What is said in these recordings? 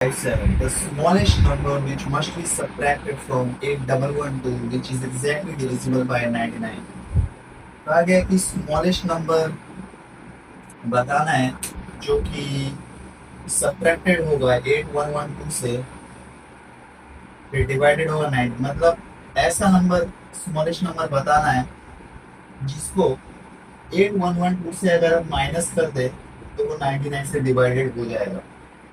7. The smallest number which must be subtracted from 8112, which is exactly divisible by 99. कहा गया कि smallest number बताना है जो कि सब्ट्रैक्टेड होगा 8112 से, फिर डिवाइडेड होगा 90, मतलब ऐसा नंबर स्मॉलेस्ट नंबर बताना है जिसको 8112 से अगर हम माइनस कर दे तो वो 99 से डिवाइडेड हो जाएगा।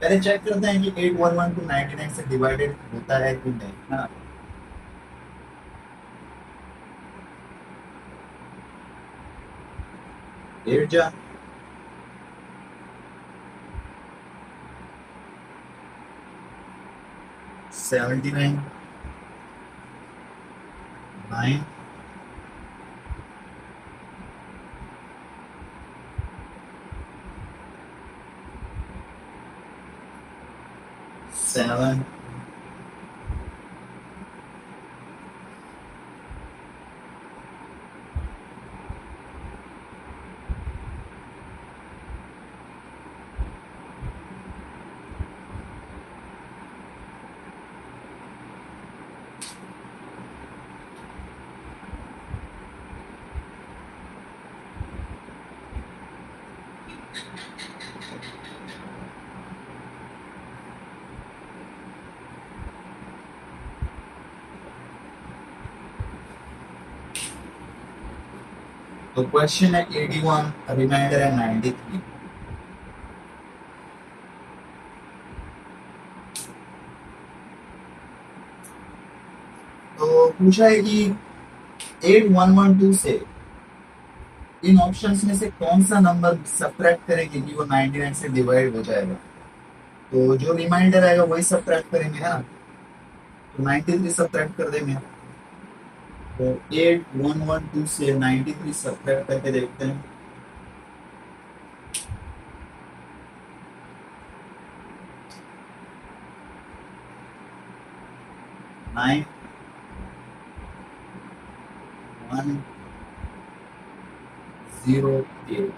पहले चेक करते हैं कि 8112 99 से डिवाइडेड होता है कि नहीं, है ना। 8 जा 79 9 7 तो क्वेश्चन है 81, रिमाइंडर है 93। तो पूछा है कि 8112 से इन ऑप्शंस में से कौन सा नंबर सब्ट्रैक्ट करेंगे कि वो 99 से डिवाइड हो जाएगा। तो जो रिमाइंडर आएगा वही सब्ट्रैक्ट करेंगे, है ना। तो 93 सब्ट्रैक्ट कर देंगे। तो 8112 से 93 सब्ट्रैक्ट करके देखते हैं। 9 1 0 8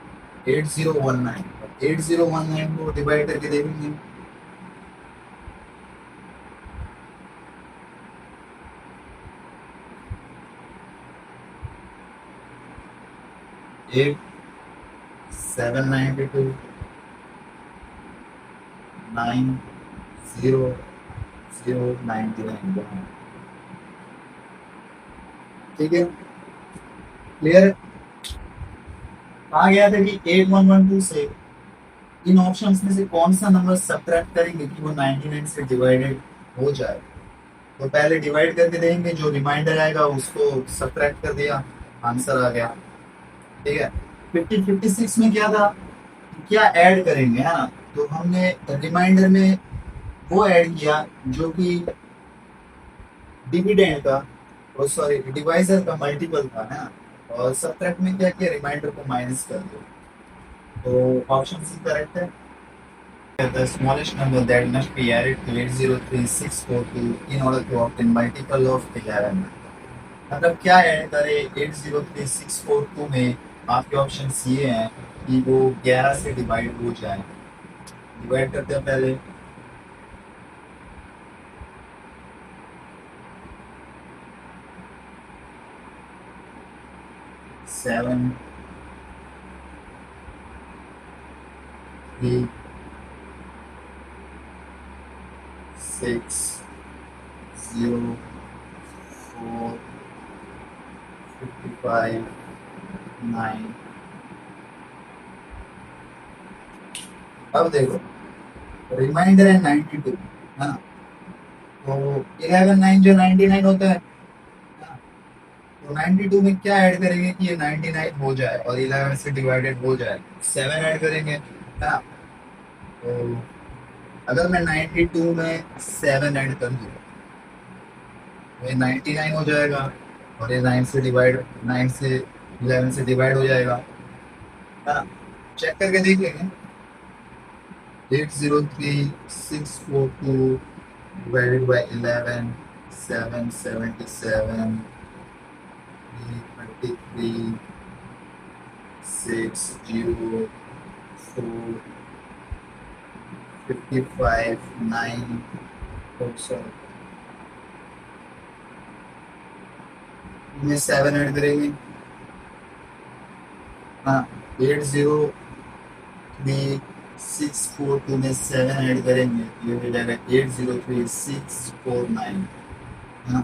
8019, 8019 को डिवाइड करके देखेंगे। 8 792 9 0 0 99। ठीक है, क्लियर है। कहा गया था कि 8112 से इन ऑप्शंस में से कौन सा नंबर सब्ट्रैक्ट करेंगे कि वो 99 से डिवाइडेड हो जाए। तो पहले डिवाइड करके देंगे, जो रिमाइंडर आएगा उसको सब्ट्रैक्ट कर दिया, आंसर आ गया। ठीक है, 56 में क्या था, क्या ऐड करेंगे, है ना। तो हमने रिमाइंडर में वो ऐड किया जो कि डिविडेंड का, और सॉरी डिवाइजर का मल्टीपल था, है ना। और सब्ट्रैक्ट में क्या किया, रिमाइंडर को माइनस कर दिया। तो ऑप्शन सी करेक्ट है। The smallest number that must be added to 803642 in order to obtain multiple of 11। मतलब क्या ऐड करें 803642 में। आपके ऑप्शन ये हैं कि वो 11 से डिवाइड हो जाए। डिवाइड करते हैं पहले। 7 3 6 0 4 55 9। अब देखो, रिमाइंडर है 92, है ना। तो 11 9 जो 99 होता है ना? तो 92 में क्या ऐड करेंगे कि ये 99 हो जाए और 11 से डिवाइडेड हो जाए, 7 ऐड करेंगे, है ना। तो अगर मैं 92 में 7 ऐड कर दूँ तो ये 99 हो जाएगा, और ये 9 से 11 से डिवाइड हो जाएगा, है ना। चेक करके देख लेंगे। 803642 divided by 11, 777, 323, 6 0 4 55 9 सॉरी में 7 ऐड करेंगे। हाँ 80364 में 7 ऐड करेंगे, ये हो जाएगा 803649। हाँ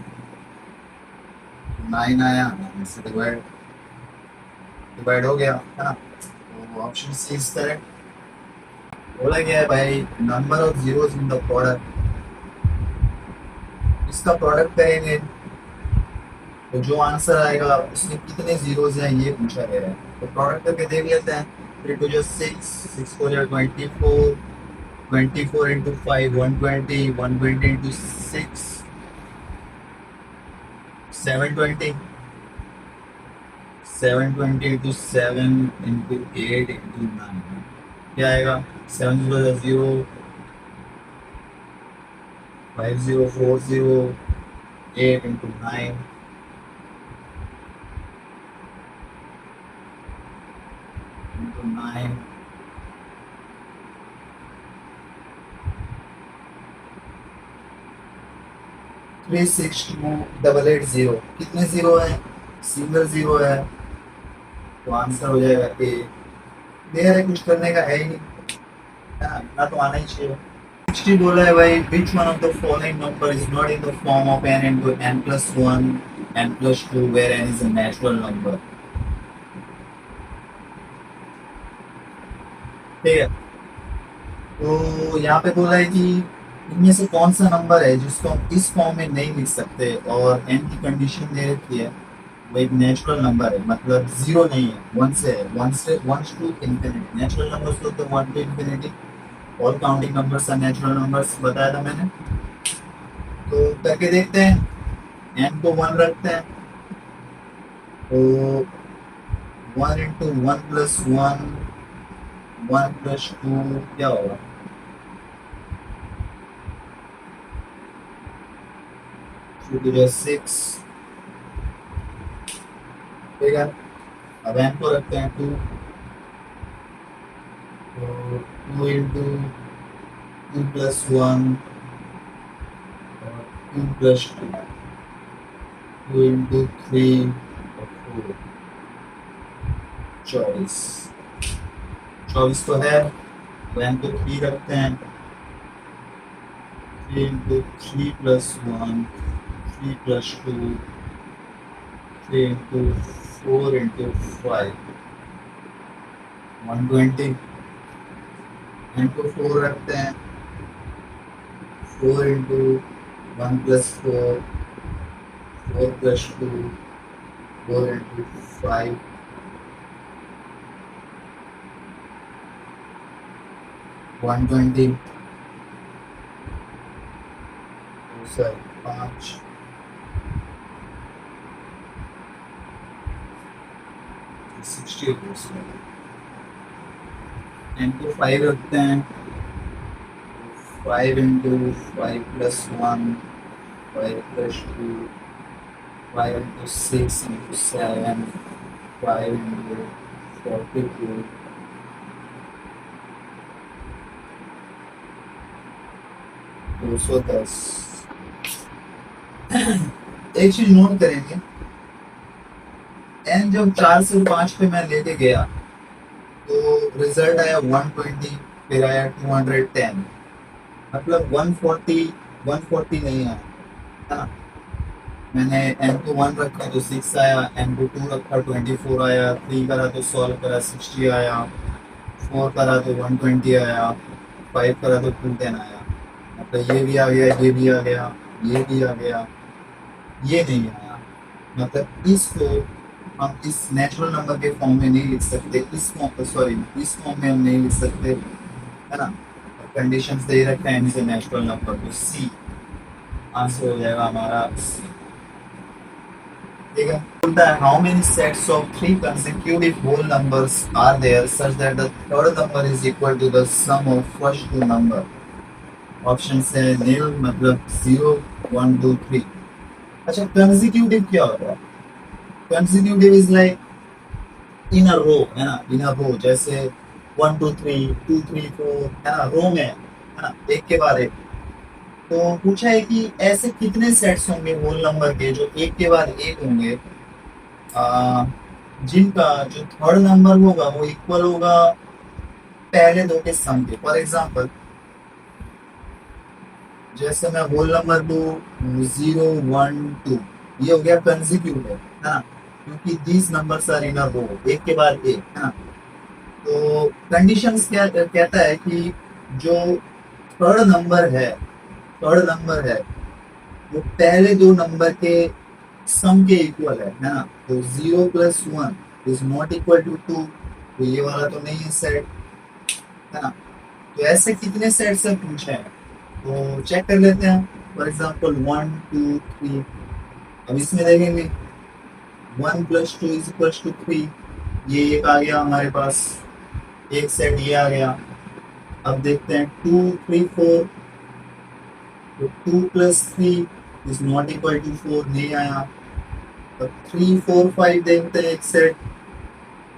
9 आया, इससे डिवाइड डिवाइड हो गया है ना। तो ऑप्शन सी इज करेक्ट। बोला गया है भाई number of zeros in the product, इसका प्रोडक्ट करेंगे तो जो आंसर आएगा उसमें कितने जीरोस हैं ये पूछा गया है। तो प्रोडक्ट करके देख लेते हैं। 3 टू जो 6 6 को जो 24 24 into 5 120 120 into 6 720 720 into 7 into 8 into 9 क्या आएगा। 7 0 0 5 0 4 0 8 इंटू 9 into 9 362 880 कितने जीरो है, सिंगल जीरो है, तो आंसर हो जाएगा ए। क्लियर है, कुछ करने का है ही नहीं, है ना, इतना तो आना ही चाहिए। 60 बोला है भाई which one of the following number is not in the form of n into n plus 1 n plus 2 where n is a natural number। ठीक है, तो यहाँ पे बोला है कि इनमें से कौन सा नंबर है जिसको हम इस फॉर्म में नहीं लिख सकते, और n की कंडीशन दे रखी है वो एक नेचुरल नंबर है, मतलब जीरो नहीं है, वन से है, one to infinity. Natural numbers होते हैं 1 to infinity, all counting numbers are natural numbers, बताया था मैंने। तो करके देखते हैं, n को 1 रखते हैं, तो 1 इंटू 1 प्लस 1 1 प्लस 2 क्या होगा, 2 to the 6। ठीक है, अब n को रखते हैं 2, तो 2 इंटू 2 प्लस 1 और 2 प्लस 2 2 इंटू 3 और 4 24 24 तो है, तो n को 3 रखते हैं, 3 into 3 plus 1 3 plus 2 3 into 4 into 5 120। n को 4 रखते हैं, 4 into 1 plus 4 4 plus 2 4 into 5 120। Sir 5 60%। n को 5 रखते हैं, 5 into 5 plus 1 5 plus 2 5 into 6 into 7 5 into 42 210। एक चीज नोट करेंगे, n जब 4 से 5 पे मैं लेके गया तो रिजल्ट आया 120, फिर आया 210, मतलब 140 नहीं आया, है ना। मैंने n को 1 रखा तो 6 आया, n को 2 रखा 24 आया, 3 करा तो सॉल्व करा 60 आया, 4 करा तो 120 आया, 5 करा तो 210 आया, मतलब ये भी आ गया, ये भी आ गया, ये भी आ गया, ये नहीं आया, मतलब इसको हम इस नेचुरल नंबर के फॉर्म में नहीं लिख सकते, इस फॉर्म में हम नहीं लिख सकते, है ना। कंडीशंस दे रखे हैं इनसे नेचुरल नंबर, तो सी आंसर हो जाएगा हमारा सी। ठीक है, बोलता है how many sets of 3 consecutive whole numbers are there such that the third number is equal to the sum of first two number। Option से नील मतलब 0 1 2 3। अच्छा, कंसेक्यूटिव क्या होता है? कंसेक्यूटिव इज लाइक इन अ रो, है ना, इन अ रो, जैसे 1 2 3 2 3 4, है ना, रो में है ना, एक के बाद एक। तो पूछा है कि ऐसे कितने सेट्स होंगे होल नंबर के जो एक के बाद एक होंगे, आ, जिनका जो थर्ड नंबर होगा वो इक्वल होगा पहले दो के सम के। फॉर एग्जाम्पल, जैसे मैं होल नंबर लूँ 0 1 2, ये हो गया कंसिक्यूटिव, है ना, क्योंकि दीज नंबर्स आर इन अ रो, एक के बाद एक, है ना। तो कंडीशंस क्या कहता है कि जो थर्ड नंबर है वो पहले दो नंबर के सम के इक्वल है ना। तो 0 + 1 इज नॉट इक्वल टू 2, तो ये वाला तो नहीं है सेट, है ना। तो ऐसे कितने सेट से पूछा है, तो चेक कर लेते हैं। फॉर एग्जाम्पल 1 2 3, अब इसमें देखेंगे 1 + 2 = 3, ये एक आ गया हमारे पास, एक सेट ये आ गया। अब देखते हैं 2 3 4, तो 2 + 3 इज नॉट इक्वल टू 4, नहीं आया। अब 3 4 5 देखते हैं एक सेट,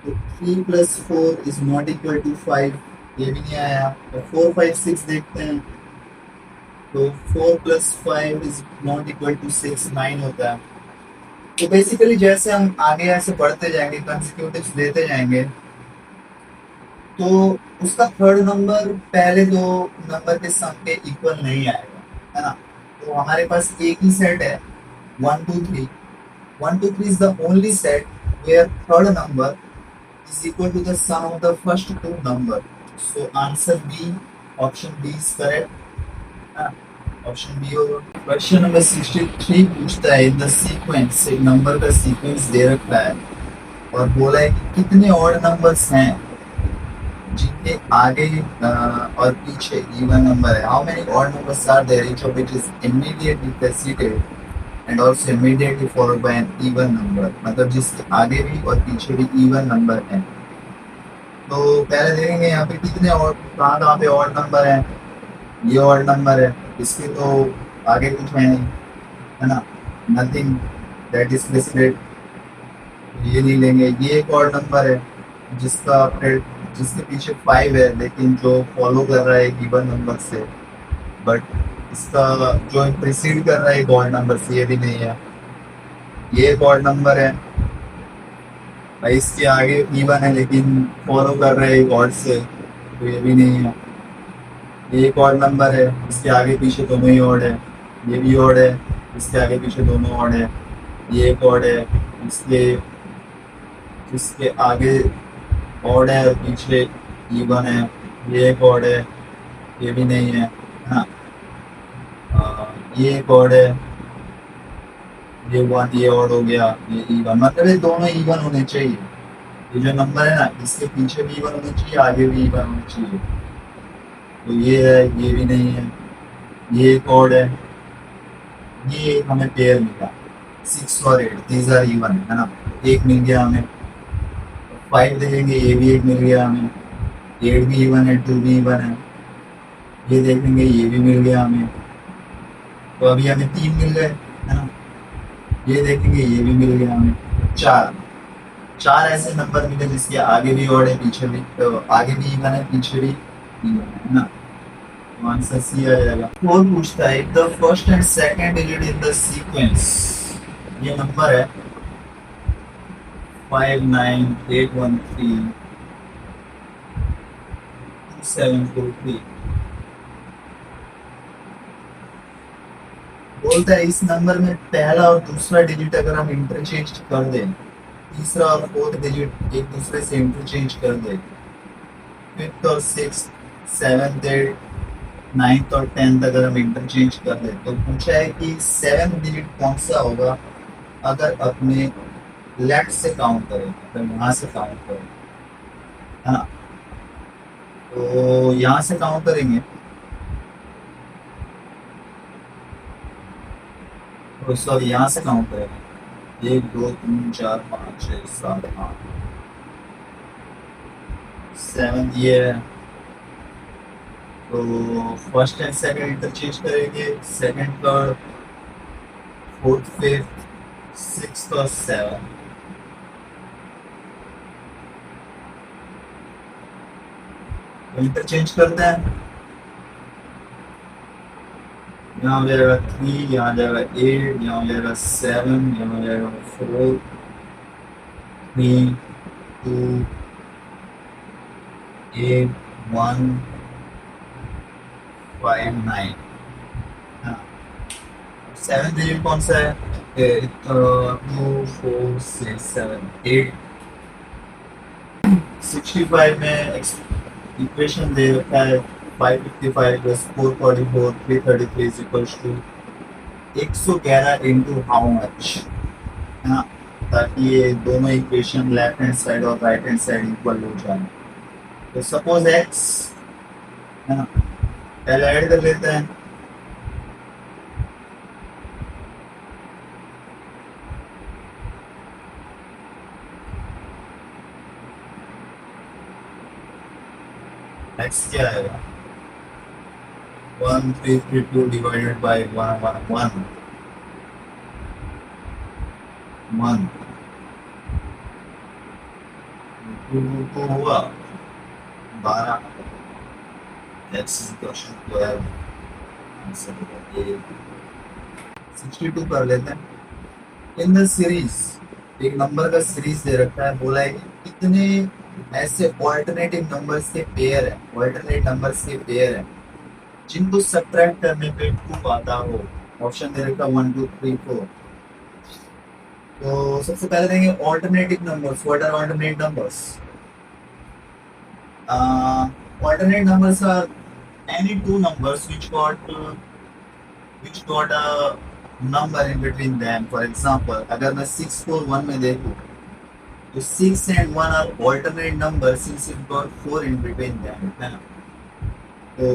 तो 3 + 4 इज नॉट इक्वल टू 5, ये भी नहीं आया। अब 4 5 6 देखते हैं, तो 4 + 5 इज नॉट इक्वल टू 6, 9 होता है। तो बेसिकली जैसे हम आगे ऐसे बढ़ते जाएंगे, कंसेक्यूटिव्स लेते जाएंगे, तो उसका थर्ड नंबर पहले दो नंबर के सम के इक्वल नहीं आएगा, है ना। तो हमारे पास एक ही सेट है 1 2 3। 1 2 3 is the only set where third number is equal to the sum of the first two number. So answer B, option B is correct. Option B होगा। क्वेश्चन नंबर 63 पूछता है इन द सीक्वेंस, एक number का sequence दे रखा है और बोला है कि कितने ऑड नंबर्स हैं जिनके आगे और पीछे इवन नंबर है। How many odd numbers are there each of which is immediately preceded and also immediately followed by an even number, मतलब जिसके आगे भी और पीछे भी इवन नंबर है। तो पहले देखेंगे यहाँ पे कितने और कहाँ कहाँ पे ऑड नंबर है। ये ऑड नंबर है, इसके तो आगे कुछ है नहीं, है ना, नथिंग दैट इज प्रेसिडेंट, ये नहीं लेंगे। ये एक और नंबर है जिसका फिर जिसके पीछे 5 है लेकिन जो फॉलो कर रहा है गिवन नंबर से, बट इसका जो प्रिसीड कर रहा है एक और नंबर से, ये भी नहीं है। ये एक और नंबर है भाई, इसके आगे गिवन है लेकिन फॉलो कर रहा है एक और से, तो ये भी नहीं है। ये एक और नंबर है, इसके आगे पीछे दोनों ही ऑड है, ये भी ऑड है, इसके आगे पीछे दोनों ऑड है। ये एक ऑड है, इसके इसके आगे ऑड है और पीछे इवन है। ये एक ऑड है, ये भी नहीं है, हाँ। ये एक ऑड है, ये वन, ये ऑड हो गया, ये इवन, मतलब ये दोनों इवन होने चाहिए। ये जो नंबर है ना, इसके पीछे भी इवन होने चाहिए, आगे भी इवन होने चाहिए। तो ये है, ये भी नहीं है। ये एक ऑड है, ये हमें पेयर मिला 6 और 8, दीज आर इवन, है ना, एक मिल गया हमें। 5 देखेंगे, ये भी एक मिल गया हमें। 8 भी इवन है, 2 भी इवन है। ये देखेंगे, ये भी मिल गया हमें। तो अभी हमें 3 मिल गए, है ना। ये देखेंगे, ये भी मिल गया हमें। 4 4 ऐसे नंबर मिले जिसके आगे भी ऑड है, पीछे भी, तो आगे भी इवन है, पीछे भी इवन है ना। तो आंसर सी आ जाएगा। और पूछता है the first and second digit in the sequence, ये नंबर है 5 9 8 1 3 2 7 4 3। बोलता है इस नंबर में पहला और दूसरा डिजिट अगर हम इंटरचेंज कर दें, तीसरा और फोर्थ डिजिट एक दूसरे से इंटरचेंज कर दें, फिफ्थ और सिक्स, सेवेंथ, एट, नाइन्थ और टेंथ अगर हम इंटरचेंज कर दें, तो पूछा है कि सेवेंथ डिजिट कौन सा होगा अगर अपने लेफ्ट से काउंट करें, अगर यहाँ से काउंट करें, है ना। तो यहाँ से काउंट करेंगे, तो सॉरी यहाँ से काउंट करेंगे 1 2 3 4 5 6 7 8, सेवेंथ ये है। तो फर्स्ट एंड सेकंड इंटरचेंज करेंगे, second third fourth fifth sixth और सेवन, इंटरचेंज करते हैं। यहाँ हो जाएगा 3, यहाँ जाएगा 8, यहाँ हो जाएगा 7, यहाँ हो जाएगा 4, 3, 2, 8, 1, 5, 9। हाँ, 7 डिजिट कौन सा है? 2, 4, 6, 7, 8। 65 में इक्वेशन दे रखा है 555 plus 444 333 is equals to 111 into how much, है ना, ताकि ये दोनों इक्वेशन लेफ्ट हैंड साइड और राइट हैंड साइड इक्वल हो जाए। तो सपोज एक्स, है ना, पहले ऐड कर लेते हैं। एक्स क्या आएगा? 1332 डिवाइडेड बाई 1 2 हुआ 12। X is equal to 12। Answer होगा ये। 62 कर लेते हैं। इन द सीरीज एक नंबर का सीरीज दे रखा है, बोला है कि कितने ऐसे ऑल्टरनेटिव नंबर्स के पेयर है, ऑल्टरनेट नंबर्स के पेयर है जिनको सब्ट्रैक्ट करने पे 2 आता हो। ऑप्शन दे रखा 1 2 3 4। तो सबसे पहले देंगे alternative numbers. What are alternate numbers? Alternate numbers are any two numbers which got a number in between them. For example, अगर मैं 6 को 1 में देखूँ तो 6 and 1 are alternate numbers since it got 4 in between them, है ना। तो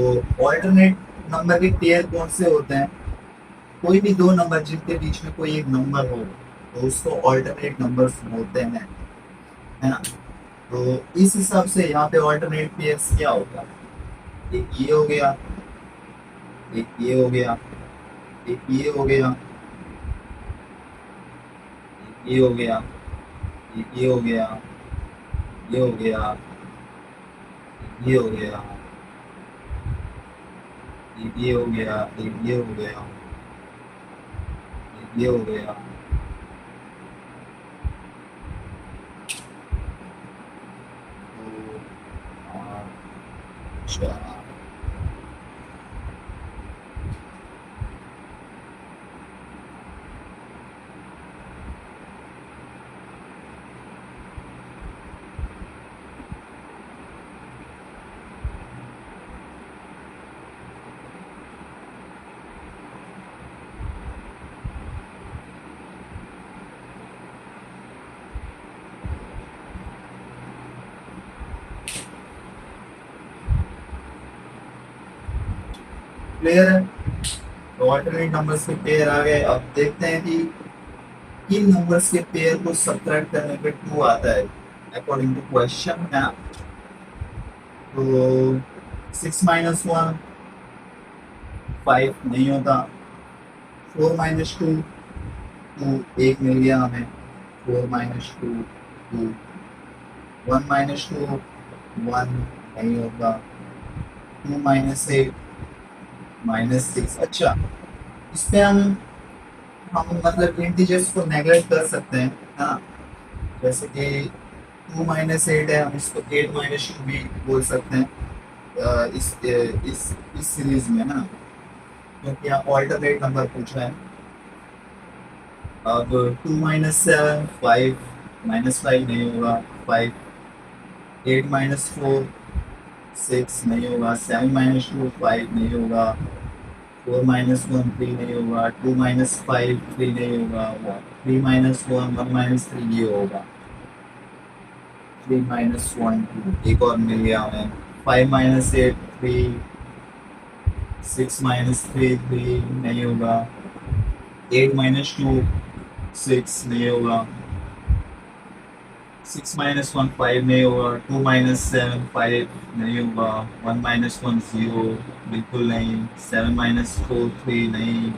alternate number के पेयर कौन से होते हैं? कोई भी दो नंबर जिनके बीच में कोई एक नंबर हो तो उसको ऑल्टरनेट नंबर्स बोलते हैं, है ना। तो इस हिसाब से यहाँ पे ऑल्टरनेट पेयर्स क्या होगा? एक ये हो गया, एक ये हो गया, एक ये हो गया, एक ये हो गया, एक ये हो गया, ये हो गया, ये हो गया, एक ये हो गया, एक ये हो गया, एक ये हो गया। तो अच्छा, क्लियर है। तो ऑल्टरनेट नंबर्स के पेयर आ गए। अब देखते हैं कि किन नंबर्स के पेयर को सब्ट्रैक्ट करने पे 2 आता है अकॉर्डिंग टू क्वेश्चन, है ना। तो 6 माइनस 1 5 नहीं होता। 4 माइनस 2 2 1 मिल गया हमें। 4 माइनस 2 2। 1 माइनस 2 1 नहीं होगा। 2 माइनस 8 -6। अच्छा, इस पे हम मतलब इंटीजर्स को नेगलेक्ट कर सकते हैं, हाँ। जैसे कि 2 माइनस 8 है, हम इसको 8 माइनस 2 भी बोल सकते हैं इस सीरीज में, ना, क्योंकि यहाँ ऑल्टरनेट नंबर पूछा है। अब 2 माइनस 7 5 -5 नहीं होगा। 5 8 माइनस 4 6 नहीं होगा। 7 माइनस 2 5 नहीं होगा। 4 माइनस 1 3 नहीं होगा। 2 माइनस 5 3 नहीं होगा। 3 माइनस 1 1 माइनस 3 ये होगा। 3 माइनस 1 2 एक और मिल गया हमें। 5 माइनस 8 3। 6 माइनस 3 3 नहीं होगा। 8 माइनस 2 6 नहीं होगा। 6 माइनस 1 5 नहीं होगा। 2 माइनस 7 5 नहीं होगा। 1 माइनस 1 0 बिल्कुल नहीं। 7 माइनस 4 3 नहीं।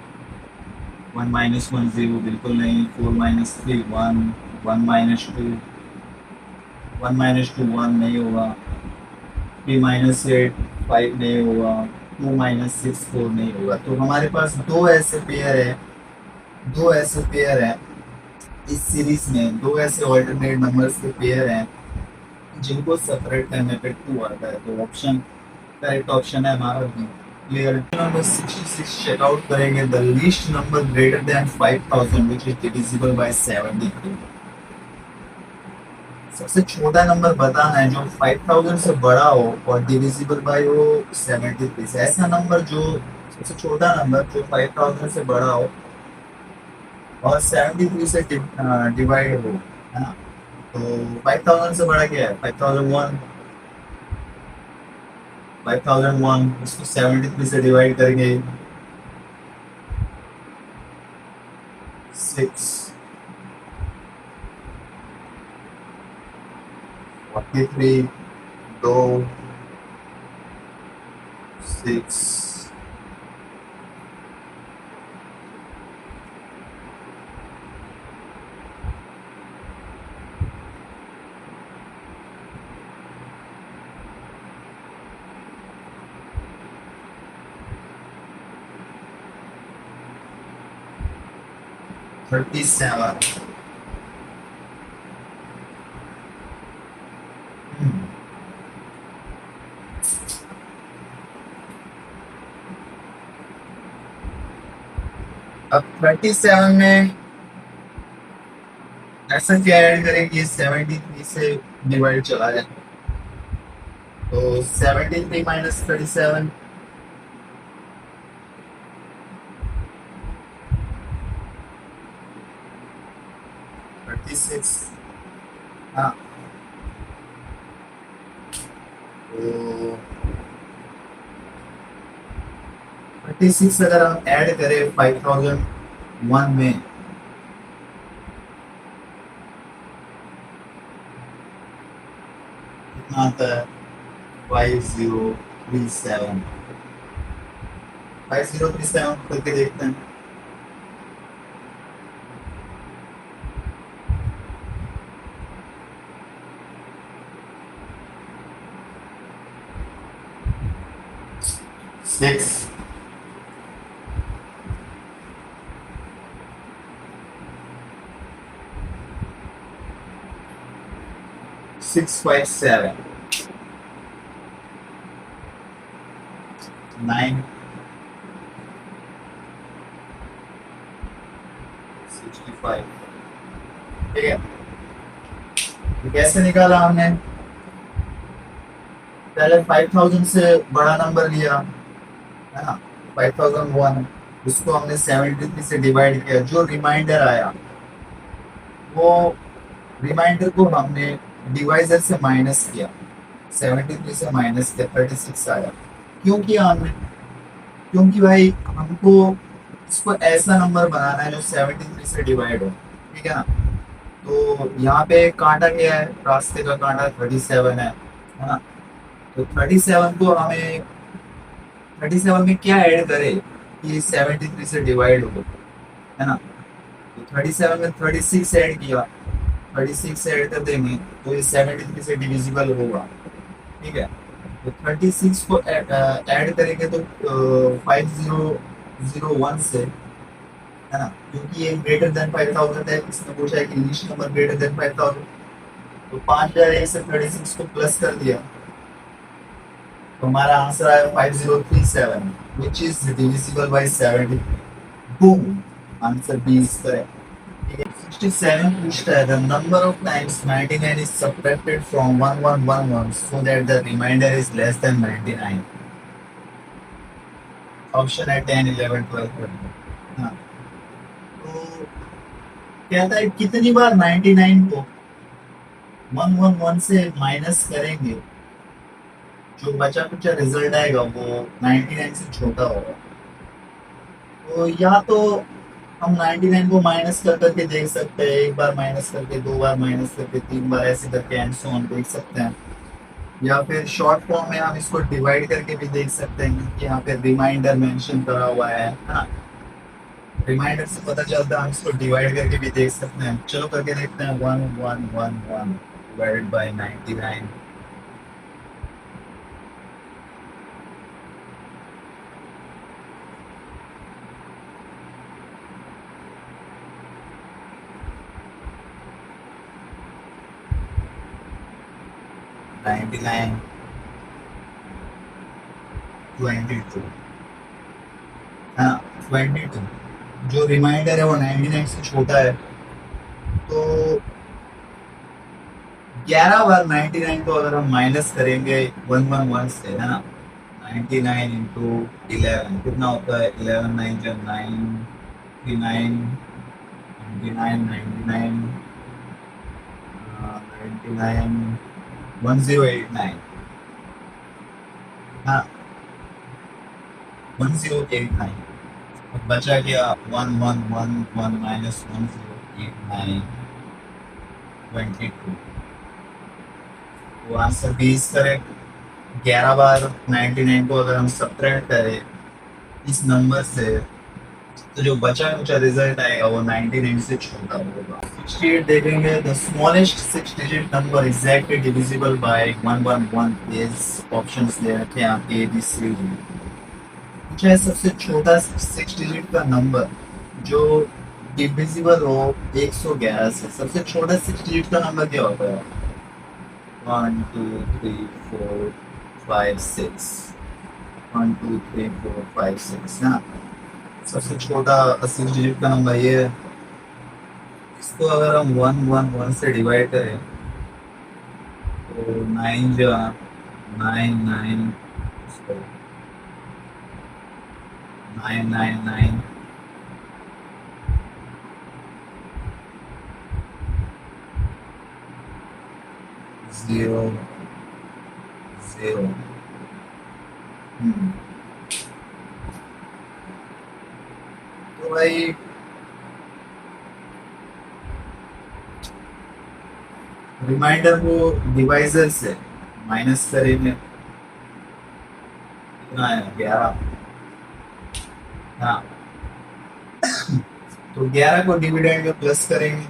1 माइनस 1 0 बिल्कुल नहीं। 4 माइनस 3 1 1 माइनस 2 1 माइनस 2 1 नहीं होगा। 3 माइनस 8 5 नहीं होगा। टू माइनस सिक्स फोर नहीं होगा। तो हमारे पास दो ऐसे पेयर है, दो ऐसे पेयर है इस सीरीज में, दो ऐसे ऑल्टरनेट नंबर्स के पेयर हैं जिनको सेपरेट करने पे टू आता है। तो ऑप्शन, करेक्ट ऑप्शन है हमारा B, clear. Number 66 check out करेंगे। The least number greater than 5000 which is divisible by 73। सबसे छोटा नंबर बताना है जो 5000 से बड़ा हो और डिविजिबल बाय हो 73 से। ऐसा नंबर जो सबसे छोटा नंबर जो 5000 से बड़ा हो और 73 से डिवाइड हो, है ना। तो 5000 से बड़ा क्या है? 5001, 5001 इसको 73 से डिवाइड करेंगे 6, 43, 2, 6, 37। अब 37 में ऐसा क्या ऐड करें कि 73 से डिवाइड चला जाए। तो 73 माइनस 37, 36। हाँ, तो 36 अगर हम ऐड करें 5001 में, कितना आता है? 5037। 5037 करके देखते हैं। सिक्स, 657, 9, 65। ठीक है, तो कैसे निकाला हमने? पहले 5000 से बड़ा नंबर लिया, है ना, 5001, उसको हमने 73 से डिवाइड किया, जो रिमाइंडर आया वो रिमाइंडर को हमने डिवाइजर से माइनस किया, 73 से माइनस किया, 36 आया। क्यों किया हमने? क्योंकि भाई हमको इसको ऐसा नंबर बनाना है जो 73 से डिवाइड हो, ठीक है ना। तो यहाँ पे कांटा क्या है? रास्ते का कांटा 37 है ना। तो 37 को हमें, 37 में क्या ऐड करे कि 73 से डिवाइड हो, है ना। तो 37 में 36 ऐड किया, 36 ऐड कर देंगे तो ये 73 से डिविजिबल होगा, ठीक है। तो 36 को ऐड करेंगे तो 5001 से, है ना, क्योंकि ये ग्रेटर देन 5000 है, इसने पूछा है कि लीस्ट नंबर ग्रेटर देन 5000। तो 5001 से 36 को प्लस कर दिया तो हमारा आंसर आया 5037 which is divisible by 70। Boom, answer B is correct. 67 पूछता है the number of times 99 is subtracted from 1111 so that the remainder is less than 99। Option है 10, 11, 12, 13। हाँ, तो कहता है कितनी बार 99 को 111 से माइनस करेंगे, जो बचा कुचा रिजल्ट आएगा वो 99 से छोटा होगा। तो या तो हम 99 को माइनस कर करके देख सकते हैं, एक बार माइनस करके, दो बार माइनस करके, तीन बार, ऐसे करके एंड सो ऑन देख सकते हैं। या फिर शॉर्ट फॉर्म में हम इसको डिवाइड करके भी देख सकते हैं क्योंकि यहाँ पे रिमाइंडर मेंशन करा हुआ है ना। रिमाइंडर से पता चलता है, हम इसको डिवाइड करके भी देख सकते हैं। चलो करके देखते हैं। 1111 डिवाइडेड बाय 99। 99, 22 है ना, 22 जो रिमाइंडर है वो 99 से छोटा है, तो 11 बार 99 को अगर हम माइनस करेंगे 111 से, है ना, 99 इंटू 11 कितना होता है, 11 9 जो 99, 99, 99, 99, 1089, हाँ 1089, बचा गया 1111 माइनस 1089, 22, तो आंसर 20 करेक्ट। 11 बार 99 को अगर हम सब्ट्रैक्ट करें इस नंबर से, तो जो बचा कुचा रिजल्ट आएगा वो 99 से छोटा होगा। 68 देखेंगे, the smallest 6 digit number exactly divisible by 111 is, options दे रखे हैं आप ए बी सी डी। पूछा है सबसे छोटा 6 डिजिट का नंबर जो डिविजिबल हो 111 से, सबसे छोटा 6 डिजिट का नंबर क्या होता है, 1 2 3 4 5 6, 1 2 3 4 5 6 ना, सबसे छोटा 6 डिजिट का नंबर ये है। इसको अगर हम 111 से डिवाइड करें तो 9 जो 9 9 0 0। तो भाई रिमाइंडर को डिवाइजर से माइनस करेंगे, कितना है 11, हाँ तो 11 को डिविडेंड में प्लस करेंगे,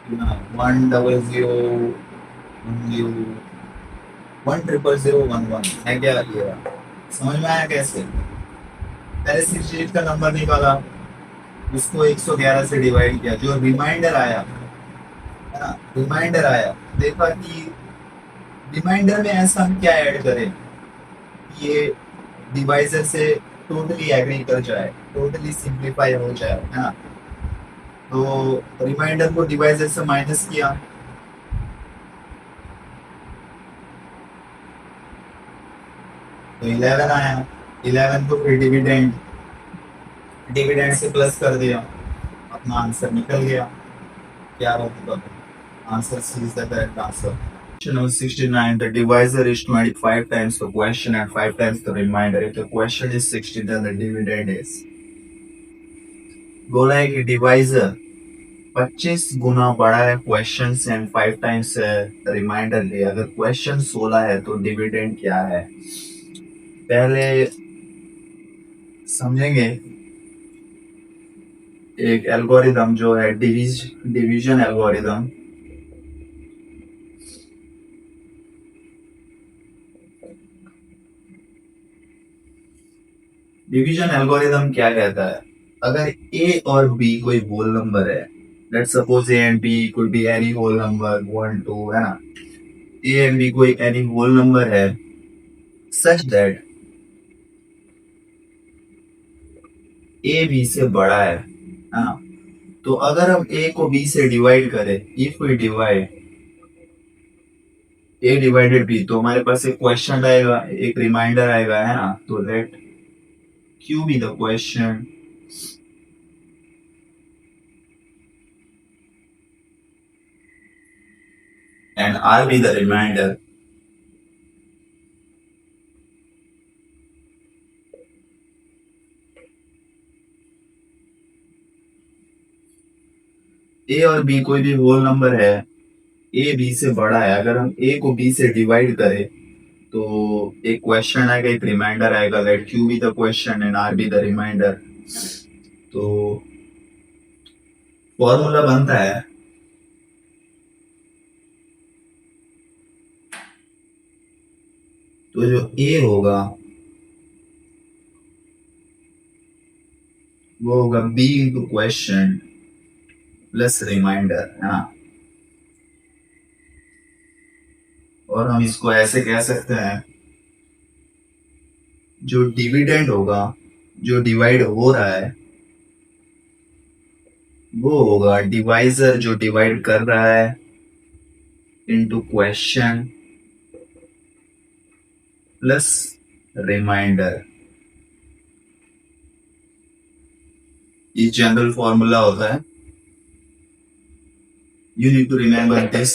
100 10011 है क्या, ये समझ में आया कैसे। पहले 6 डिजिट का नंबर निकाला, उसको 111 से डिवाइड किया, जो रिमाइंडर आया है ना, रिमाइंडर आया, देखा कि रिमाइंडर में ऐसा हम क्या ऐड करें ये डिवाइजर से टोटली एग्री कर जाए, टोटली सिंप्लीफाई हो जाए, है ना। तो रिमाइंडर को डिवाइजर से माइनस किया, तो 11 आया, 11 को फिर डिविडेंड, डिविडेंड से प्लस कर दिया, अपना आंसर निकल गया। क्या होगा answer, C is the correct answer. Question number 69, the divisor is 25 times the question and 5 times the remainder. If the question is 60, then the dividend is, बोला है कि डिवाइजर 25 गुना बड़ा है क्वेश्चन से एंड 5 टाइम्स रिमाइंडर है। अगर question 16 है तो डिविडेंड क्या है, पहले समझेंगे एक एल्गोरिदम जो है डिवीजन एल्गोरिदम। डिवीजन एल्गोरिदम क्या कहता है, अगर ए और बी कोई होल नंबर है, let's suppose A and B could be any whole number 1 2, है ना, ए एंड बी कोई एनी होल नंबर है सच दैट ए बी से बड़ा है ना, तो अगर हम ए को बी से डिवाइड करें, if we divide A divided B, तो हमारे पास एक क्वेश्चन आएगा, एक रिमाइंडर आएगा, है ना। तो let Q be the question and R be the remainder. A और बी कोई भी होल नंबर है, ए बी से बड़ा है, अगर हम ए को बी से डिवाइड करें तो एक क्वेश्चन आएगा, एक रिमाइंडर आएगा, let Q be the question and R be the reminder. तो फॉर्मूला बनता है तो जो ए होगा वो होगा B into question plus reminder, है ना। और हम इसको ऐसे कह सकते हैं, जो डिविडेंड होगा, जो डिवाइड हो रहा है, वो होगा डिवाइजर जो डिवाइड कर रहा है इनटू क्वेश्चन प्लस रिमाइंडर। ये जनरल फॉर्मूला होता है, you need to remember this,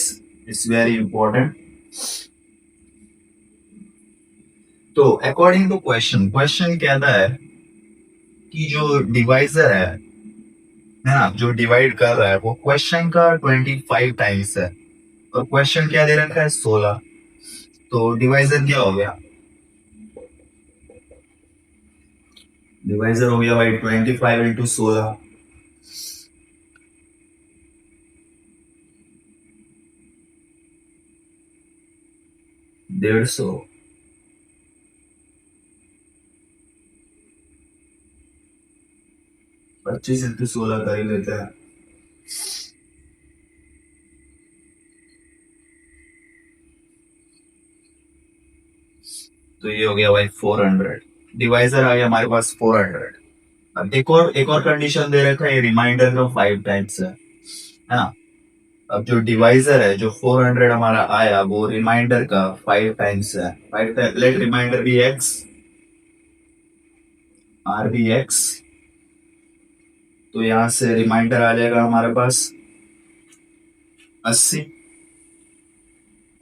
it's very important. तो अकॉर्डिंग टू क्वेश्चन, क्वेश्चन कहता है कि जो डिवाइजर है ना, जो डिवाइड कर रहा है वो क्वेश्चन का 25 टाइम्स है, और क्वेश्चन क्या दे रखा है 16, तो डिवाइजर क्या हो गया, डिवाइजर हो गया भाई 25 इंटू 16, 150। 25 इंटू 16 कर ही लेते हैं, तो ये हो गया भाई 400। डिवाइजर आ गया हमारे पास 400। अब एक और कंडीशन दे रखा है, रिमाइंडर का 5 टाइम्स है ना। अब जो डिवाइजर है, जो 400 हमारा आया, वो रिमाइंडर का 5 टाइम्स है। 5 let reminder be X, R be X, तो यहां से रिमाइंडर आ जाएगा हमारे पास 80,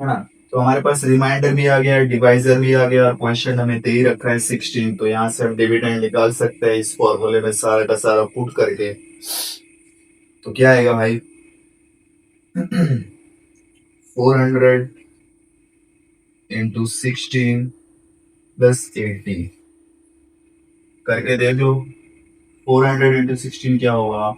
है ना। तो हमारे पास रिमाइंडर भी आ गया, डिवाइजर भी आ गया, और क्वेश्चन हमें दे ही रखा है 16, तो यहाँ से हम डिविडेंड निकाल सकते हैं इस फॉर्मूले में सारा का सारा पुट करके। तो क्या आएगा भाई 400 इंटू 16 प्लस 80 करके दे दो। 400 इंटू 16 क्या होगा,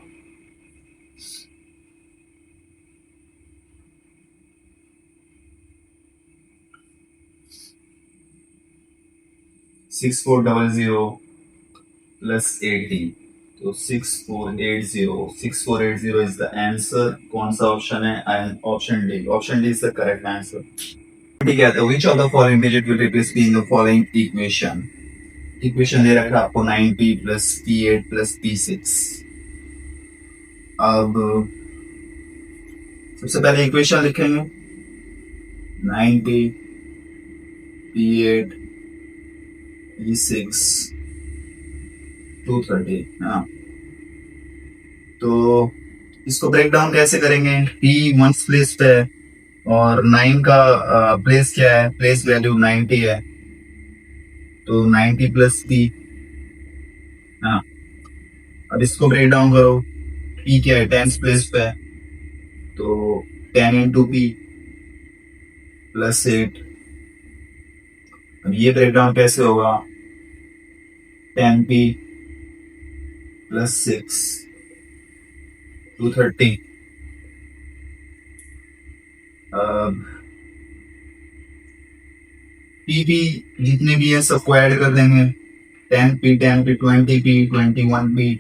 6400 प्लस 80, तो 6480 इज द आंसर। कौन सा ऑप्शन है, option D, option D is the correct answer. ठीक है, तो which of the following digit will replace p in the following equation? Equation दे रखा है आपको 9p plus p8 plus p6। अब सबसे पहले इक्वेशन लिखेंगे, 9p p8 p6 230, हाँ। तो इसको ब्रेक डाउन कैसे करेंगे, p वंस प्लेस पे है और 9 का प्लेस क्या है, प्लेस वैल्यू 90 है, तो 90 प्लस p, हाँ। अब इसको ब्रेक डाउन करो, p क्या है, 10 प्लेस पे है, तो 10 इंटू पी प्लस 8। अब ये ब्रेक डाउन कैसे होगा, 10p प्लस 6 230। पी भी जितने भी है सबको ऐड कर देंगे, 10p 20p 21p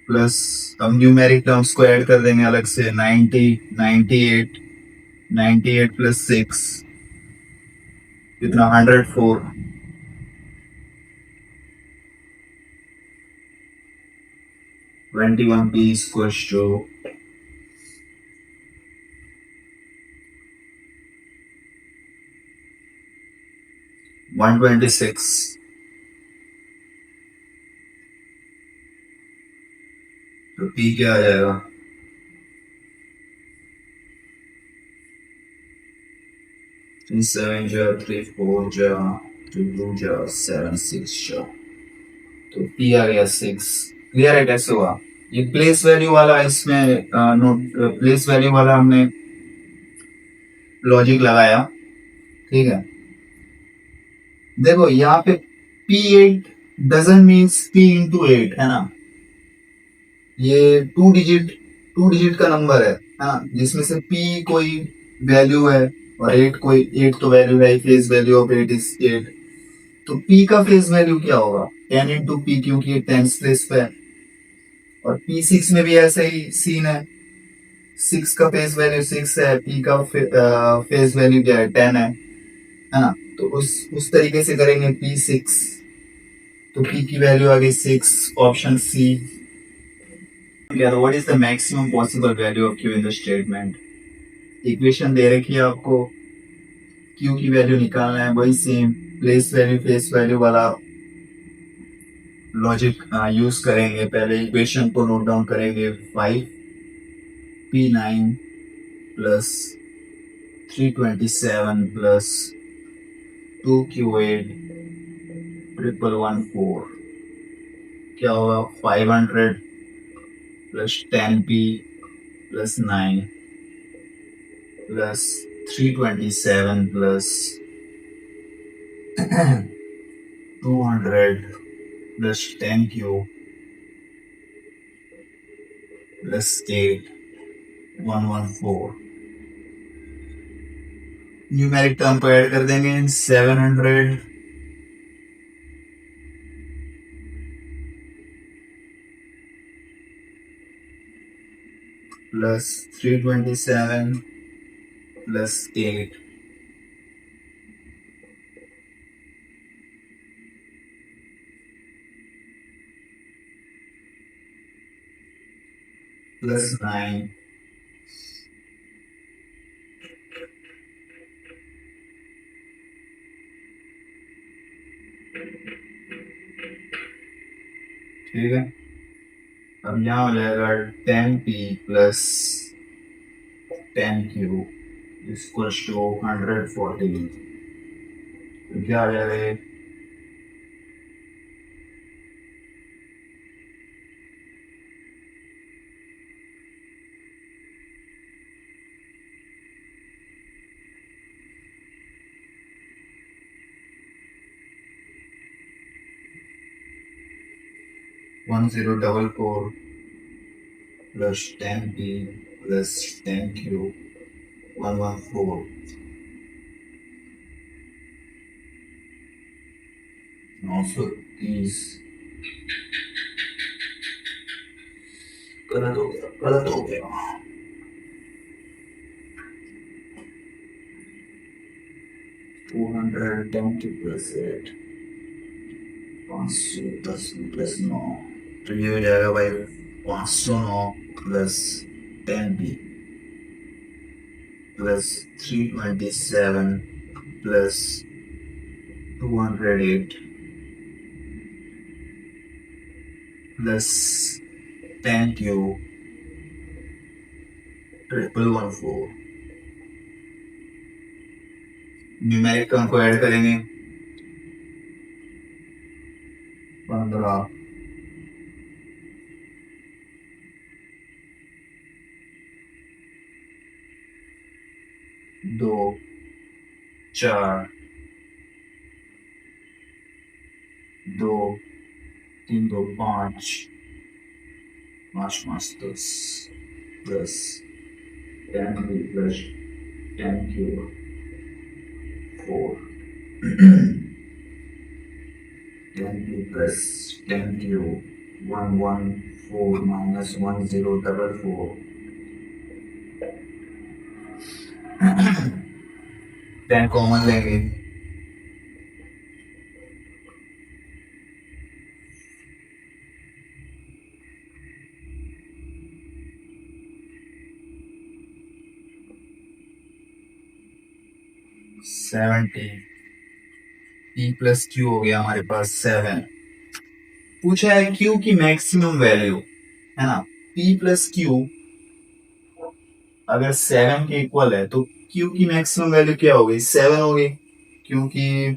प्लस, अब न्यूमेरिक टर्म्स को ऐड कर देंगे अलग से, 90 98 98 प्लस 6 कितना, 104। 21p equals to 126, तो p क्या आ जाएगा, 3 7 जा 3 4 जा 2 2 जा 7 6 जा, तो p आ गया 6। क्लियर है कैसे हुआ, ये प्लेस वैल्यू वाला इसमें नोट, प्लेस वैल्यू वाला हमने लॉजिक लगाया, ठीक है। देखो यहाँ पे P8 doesn't means P into 8, है ना। ये टू डिजिट का नंबर है ना, जिसमें से P कोई वैल्यू है और 8 कोई, 8 तो वैल्यू है, फेस वैल्यू ऑफ 8 इज 8, तो P का फेस वैल्यू क्या होगा, 10 इंटू पी, क्योंकि ये 10 प्लेस पे है, और P6 में भी ऐसा ही सीन है, 6 का फेस वैल्यू 6 है, P का फेस वैल्यू क्या है 10 है ना। तो उस तरीके से करेंगे P6, तो P की वैल्यू आ गई 6, option C. What is the maximum possible value of Q in the statement. Equation दे रखी है आपको, Q की वैल्यू निकालना है, वही same place value face value वाला लॉजिक यूज करेंगे। पहले इक्वेशन को नोट डाउन करेंगे, 5P9 प्लस 327 प्लस 2Q8 1114 क्या होगा, 500 plus 10P plus 9 plus 327 plus 200 plus 10Q plus 8 114। Numeric term को ऐड कर देंगे, 700 प्लस 327 प्लस 8 प्लस 9 ठीक है। अब यहाँ हो जाएगा 10P plus 10Q equals to 140। तो क्या आ जाएगा ये, one 1044 plus 10P plus 10Q 114 930। गलत हो गया, गलत हो गया। 220 प्लस 8 510 प्लस 9, तो ये हो जाएगा भाई 509 plus 10P plus 327 plus 208 plus 10Q 1114। Numeric term को ऐड करेंगे, 15 2 4 2 3 2 5 5 5 10 plus 10P plus 10Q 4 10P plus 10Q 114 minus 1044 10 common लेंगे, सेवेंटी। P प्लस Q हो गया हमारे पास 7। पूछा है Q की मैक्सिमम वैल्यू, है ना। P प्लस Q अगर 7 के इक्वल है तो Q की मैक्सिमम वैल्यू क्या होगी, 7 होगी, क्योंकि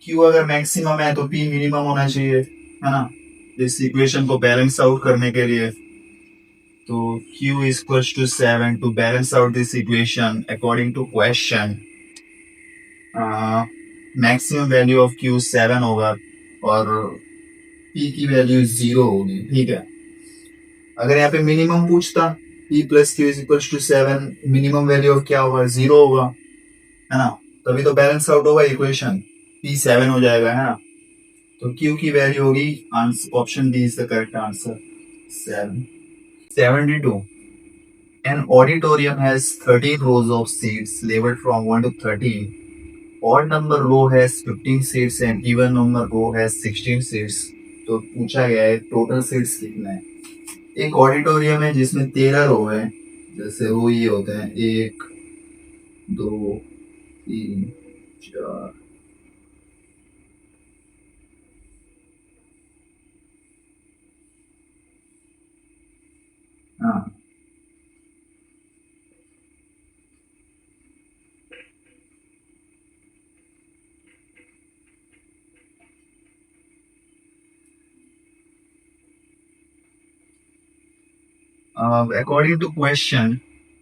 Q अगर मैक्सिमम है तो P मिनिमम होना चाहिए, है ना। इस इक्वेशन को बैलेंस आउट करने के लिए, तो Q is equals to 7 to balance out this equation according to question, maximum value of Q 7 होगा और P की वैल्यू 0 होगी, ठीक है। अगर यहाँ पे मिनिमम पूछता, P plus Q is equal to 7, minimum value of क्या होगा, 0 होगा, है ना। तभी तो बैलेंस आउट होगा इक्वेशन, P 7 हो जाएगा, है ना। तो Q की वैल्यू होगी, option D is the correct answer, 7. 72. An auditorium has 13 rows of seats labeled from 1 to 13. Odd number row has 15 seats and even number row has 16 seats. तो पूछा गया है टोटल सीट्स कितने हैं। एक ऑडिटोरियम है जिसमें 13 रो है, जैसे रो ये होते हैं 1 2 3 4। हाँ, अकॉर्डिंग टू क्वेश्चन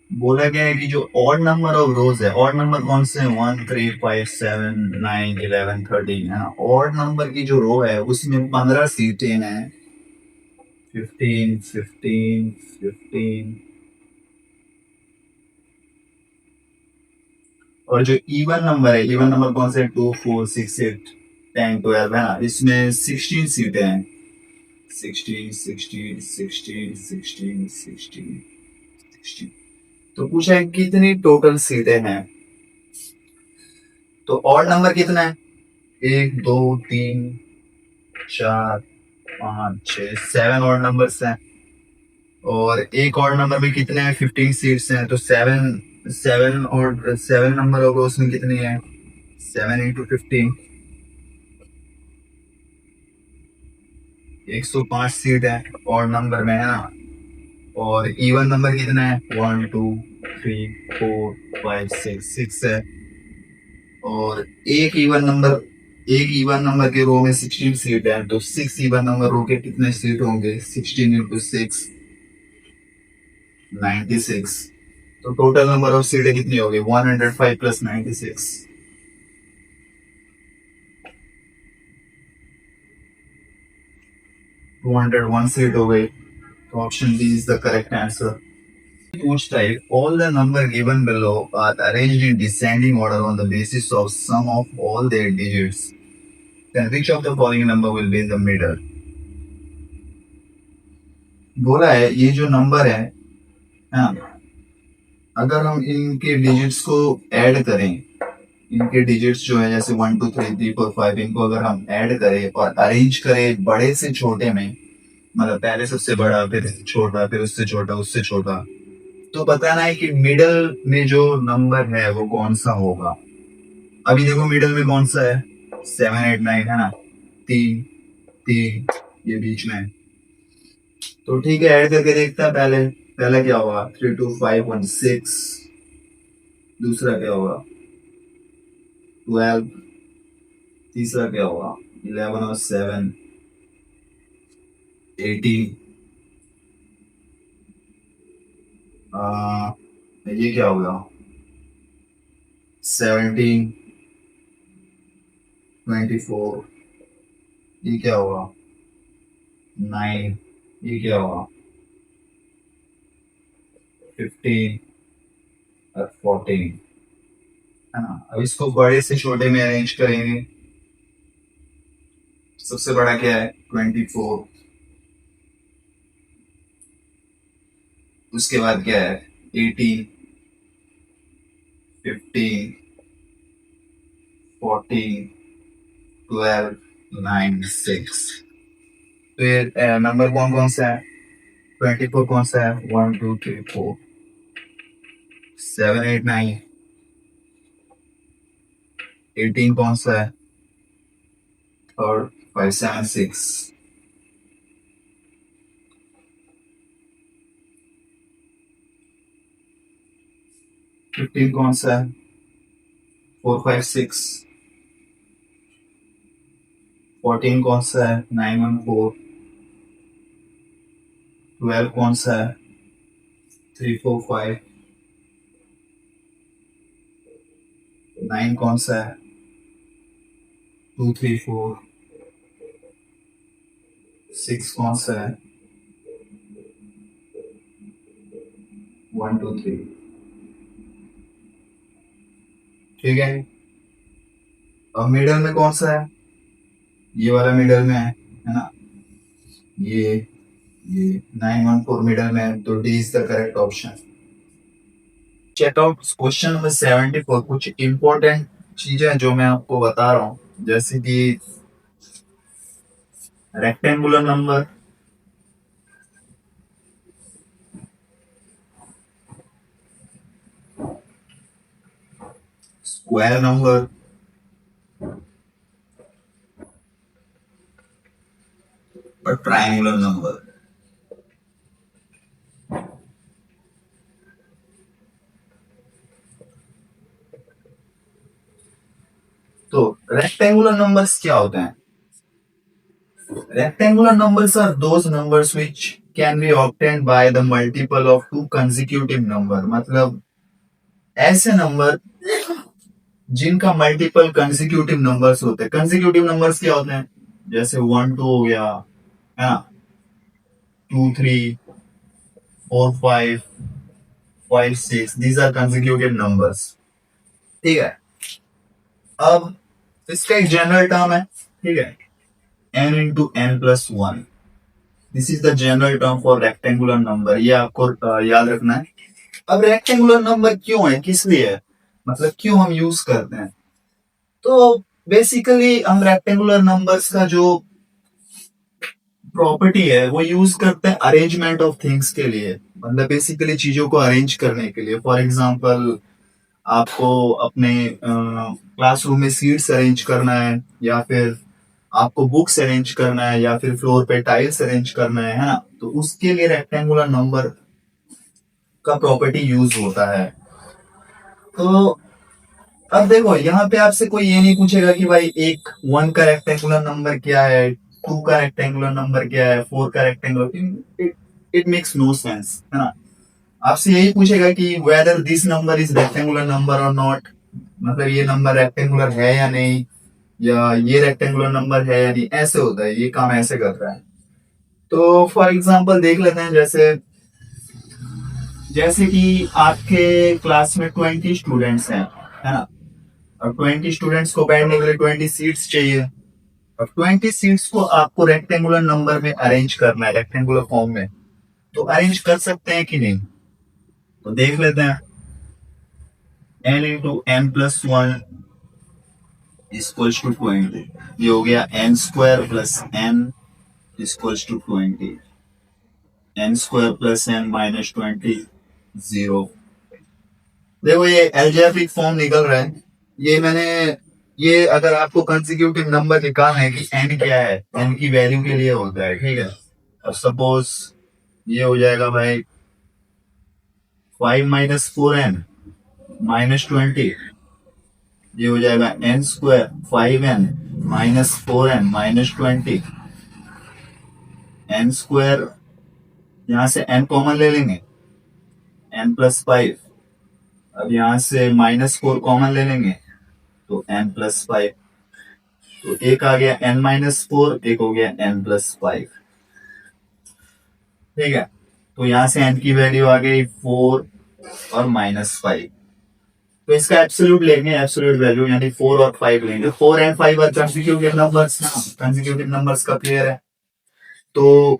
बोला गया है कि जो ऑड नंबर ऑफ रोज है, ऑड नंबर कौन से हैं, 1 3 5 7 9 11 13 है ना। ऑड नंबर की जो रो है उसमें 15 सीटें हैं, 15 15 15। और जो इवन नंबर है, इवन नंबर कौन से, 2 4 6 8 10 12 है ना, इसमें 16 सीटें हैं, 16 16 16 16 16 16। तो पूछा है कितनी टोटल सीटें हैं। तो ऑड नंबर कितना है, 1 2 3 4 5 6 7 ऑड नंबर्स हैं। और एक ऑड नंबर में कितने हैं, 15 सीट्स हैं, तो 7 7 और 7 नंबर होगा उसमें कितनी है, 7 इंटू 15, 105 सीट है ऑड नंबर में, है ना। और इवन नंबर कितना है, 1 2 3 4 5 6 है। और एक इवन नंबर के रो में 16 सीट है, तो 6 इवन नंबर रो के कितने सीट होंगे, 16 इंटू 6 96। तो टोटल नंबर ऑफ सीटें कितनी होगी, 105 प्लस 96, 201 सीट हो गई। तो option D is the correct answer. पूछता है, all the number given below are arranged in descending order on the basis of sum of all their digits. Then which of the following number will be in the middle? बोला है ये जो number है, हाँ, अगर हम इनके digits को ऐड करें, इनके डिजिट्स जो है जैसे 1 2 3 4 5, इनको अगर हम ऐड करें और अरेंज करें बड़े से छोटे में, मतलब पहले सबसे बड़ा फिर छोटा फिर उससे छोटा उससे छोटा, तो बताना है कि मिडल में जो नंबर है वो कौन सा होगा। अभी देखो मिडल में कौन सा है, 7 8 9 है ना, 3 3 ये बीच में है। तो ठीक है, ऐड करके देखता है। पहले पहला क्या होगा, 3 2 5 1 6। दूसरा क्या होगा, 12। तीसरा क्या होगा, 11 और 7 18। ये क्या होगा, 17 24। ये क्या होगा, 9। ये क्या होगा, 15 और 14, है ना। अब इसको बड़े से छोटे में अरेंज करेंगे। सबसे बड़ा क्या है, 24। उसके बाद क्या है, 18 15 14 12 9 6। फिर नंबर कौन कौन सा है, 24 कौन सा है, 1 2 3 4 7 8 9। 18 कौन सा है, और 5 7 6। 15 कौन सा है, 4 5 6। 14 कौन सा है, 9 1 4। 12 कौन सा है, 3 4 5। 9 कौन सा है, 2 3 4। 6 कौन सा है, 1 2 3। ठीक है। अब मिडल में कौन सा है, ये वाला मिडल में है ना, ये ये 914 मिडल में है, तो D is the correct option. Checkout question number 74। कुछ इंपॉर्टेंट चीजें जो मैं आपको बता रहा हूँ, जैसे कि रेक्टेंगुलर नंबर, स्क्वायर नंबर, और ट्रायंगुलर नंबर। तो रेक्टेंगुलर नंबर्स क्या होते हैं? Rectangular numbers are those numbers which can be obtained by the multiple of two consecutive number। मतलब ऐसे नंबर जिनका मल्टीपल कंसेक्यूटिव नंबर्स होते हैं। कंसेक्यूटिव नंबर्स क्या होते हैं? जैसे 1 2 हो गया, है ना, 2 3 4 5 5 6, these are consecutive numbers। ठीक है। अब इसका एक जनरल टर्म है, ठीक है, n into n plus 1। This is the general term for rectangular number, ये आपको याद रखना है। अब रेक्टेंगुलर नंबर क्यों है, किस लिए है, मतलब क्यों हम यूज करते हैं? तो बेसिकली हम रेक्टेंगुलर नंबर्स का जो प्रॉपर्टी है वो यूज करते हैं अरेंजमेंट ऑफ थिंग्स के लिए, मतलब बेसिकली चीजों को अरेंज करने के लिए। फॉर एग्जांपल, आपको अपने क्लासरूम में सीट्स अरेंज करना है, या फिर आपको बुक्स अरेंज करना है, या फिर फ्लोर पे टाइल्स अरेंज करना है ना, तो उसके लिए रेक्टेंगुलर नंबर का प्रॉपर्टी यूज होता है। तो अब देखो, यहाँ पे आपसे कोई ये नहीं पूछेगा कि भाई एक 1 का रेक्टेंगुलर नंबर क्या है, 2 का रेक्टेंगुलर नंबर क्या है, 4 का rectangular, it makes no sense, है ना। आपसे यही पूछेगा कि whether this number is rectangular number और नॉट, मतलब ये नंबर रेक्टेंगुलर है या नहीं, या ये रेक्टेंगुलर नंबर है या नहीं, ऐसे होता है, ये काम ऐसे करता है। तो फॉर एग्जांपल देख लेते हैं, जैसे जैसे कि आपके क्लास में 20 स्टूडेंट्स हैं, है ना, और 20 स्टूडेंट्स को बैठने के लिए 20 सीट्स चाहिए, और 20 सीट्स को आपको रेक्टेंगुलर नंबर में अरेंज करना है, रेक्टेंगुलर फॉर्म में। तो अरेंज कर सकते हैं कि नहीं, तो देख लेते हैं। n into n plus 1 equals to 20, ये हो गया n square plus n equals to 20, n square plus n minus 20 0। देखो ये एल्जेब्रिक फॉर्म निकल रहा है, ये मैंने, ये अगर आपको कंसेक्यूटिव नंबर निकालना है कि n क्या है, n की वैल्यू के लिए होता है, ठीक है। अब सपोज ये हो जाएगा भाई 5 माइनस 4n माइनस 20, ये हो जाएगा n square 5n minus 4n minus 20, n square, यहां से n कॉमन ले लेंगे, n प्लस 5, अब यहां से माइनस 4 कॉमन ले लेंगे, तो n प्लस 5, तो एक आ गया n माइनस 4, एक हो गया n प्लस 5, ठीक है। तो यहां से n की वैल्यू आ गई 4 और माइनस 5, तो इसका एब्सोल्यूट लेंगे, एब्सोल्यूट वैल्यू यानी 4 और 5 लेंगे। 4 and 5 are consecutive numbers, consecutive numbers का पेयर है। तो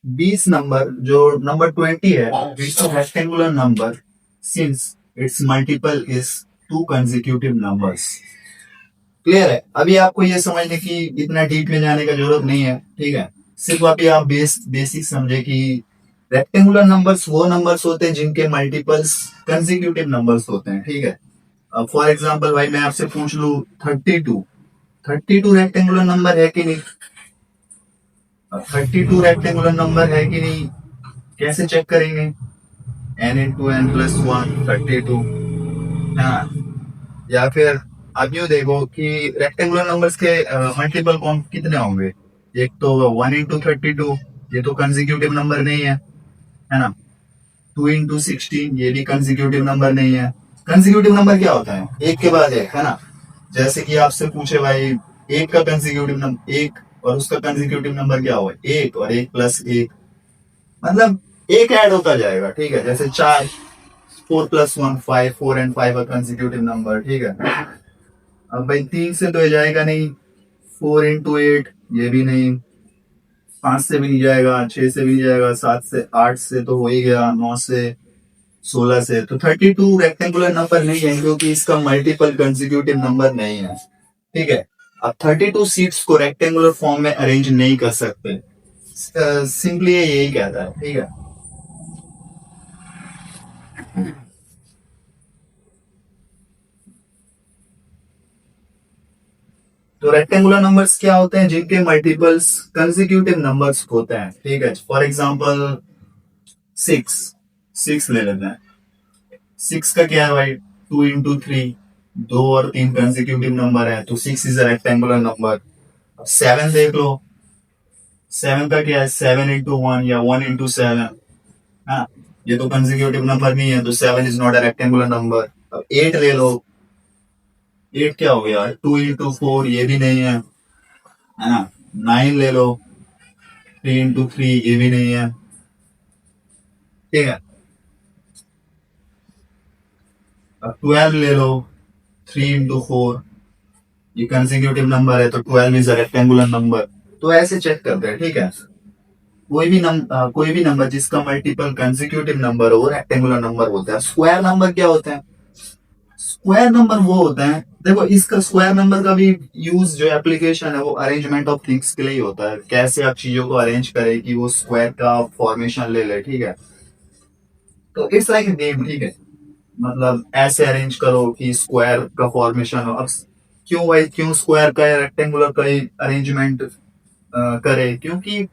20 नंबर, जो नंबर 20 है, it's a rectangular number since its multiple is 2 consecutive numbers. Clear है? अभी आपको ये समझने की इतना डीप में जाने का जरूरत नहीं है, ठीक है। सिर्फ अभी आप बेसिक समझे कि रेक्टेंगुलर नंबर्स वो नंबर्स होते हैं जिनके मल्टीपल्स कंसेक्यूटिव नंबर्स होते हैं, ठीक है। अब फॉर एग्जांपल भाई मैं आपसे पूछ लू 32, 32 रेक्टेंगुलर नंबर है कि नहीं? अब 32 रेक्टेंगुलर नंबर है कि नहीं, कैसे चेक करेंगे? n इंटू एन प्लस 1 32, हाँ। या फिर आप यूँ देखो कि रेक्टेंगुलर नंबर्स के मल्टीपल कौन कितने होंगे? एक तो 1 इंटू 32, ये तो कंसेक्यूटिव नंबर नहीं है ना। 2 इंटू 16, ये भी कंसेक्यूटिव नंबर नहीं है। कंसेक्यूटिव नंबर क्या होता है? एक के बाद एक, है ना। जैसे कि आपसे पूछे भाई एक का कंसेक्यूटिव नंबर, एक और उसका कंसेक्यूटिव नंबर क्या होगा? एक और एक प्लस एक, मतलब एक ऐड होता जाएगा, ठीक है। जैसे 4, 4 प्लस 1 5, 4 एंड 5 कंसेक्यूटिव नंबर, ठीक है। अब भाई 3 से तो ये जाएगा नहीं, 4 into 8 ये भी नहीं, 5 से भी नहीं जाएगा, 6 से भी नहीं जाएगा, 7 से, 8 से तो हो ही गया, 9 से, 16 से। तो 32 रेक्टेंगुलर नंबर नहीं है क्योंकि इसका मल्टीपल कंसेक्यूटिव नंबर नहीं है। ठीक है, अब 32 सीट्स को रेक्टेंगुलर फॉर्म में अरेंज नहीं कर सकते, सिंपली यही कहता है। ठीक है, तो रेक्टेंगुलर नंबर्स क्या होते हैं? जिनके मल्टीपल्स कंसेक्यूटिव नंबर्स होते हैं। ठीक है, फॉर एग्जांपल 6, 6 ले लेते हैं। 6 का क्या है भाई? 2 into 3, 2 और 3 कंसेक्यूटिव नंबर है, तो 6 इज अ रेक्टेंगुलर नंबर। अब 7 देख लो, 7 का क्या है? 7 into 1 या 1 into 7। हाँ, ये तो कंसेक्यूटिव नंबर नहीं है, तो 7 is not a rectangular number. अब 8 ले लो, 8 क्या हो गया? 2 into 4 ये भी नहीं है ना। 9 ले लो, 3 into 3 ये भी नहीं है। ठीक है, अब 12 ले लो, 3 into 4 ये कंसेक्यूटिव नंबर है, तो 12 इज अ रेक्टेंगुलर नंबर। तो ऐसे चेक करते हैं। ठीक है, कोई भी नंबर जिसका मल्टीपल कंसेक्यूटिव नंबर हो रेक्टेंगुलर नंबर होता है। स्क्वायर नंबर क्या होता है? स्क्वायर नंबर वो होता है, देखो इसका स्क्वायर नंबर का भी यूज जो एप्लीकेशन है वो अरेंजमेंट ऑफ थिंग्स के लिए ही होता है। कैसे आप चीजों को अरेंज करें कि वो स्क्वायर का फॉर्मेशन ले ले। ठीक है, तो इट्स लाइक गेम। ठीक है, मतलब ऐसे अरेंज करो कि स्क्वायर का फॉर्मेशन हो। अब क्यों भाई, क्यों स्क्वायर का या रेक्टेंगुलर का ही अरेंजमेंट करे? क्योंकि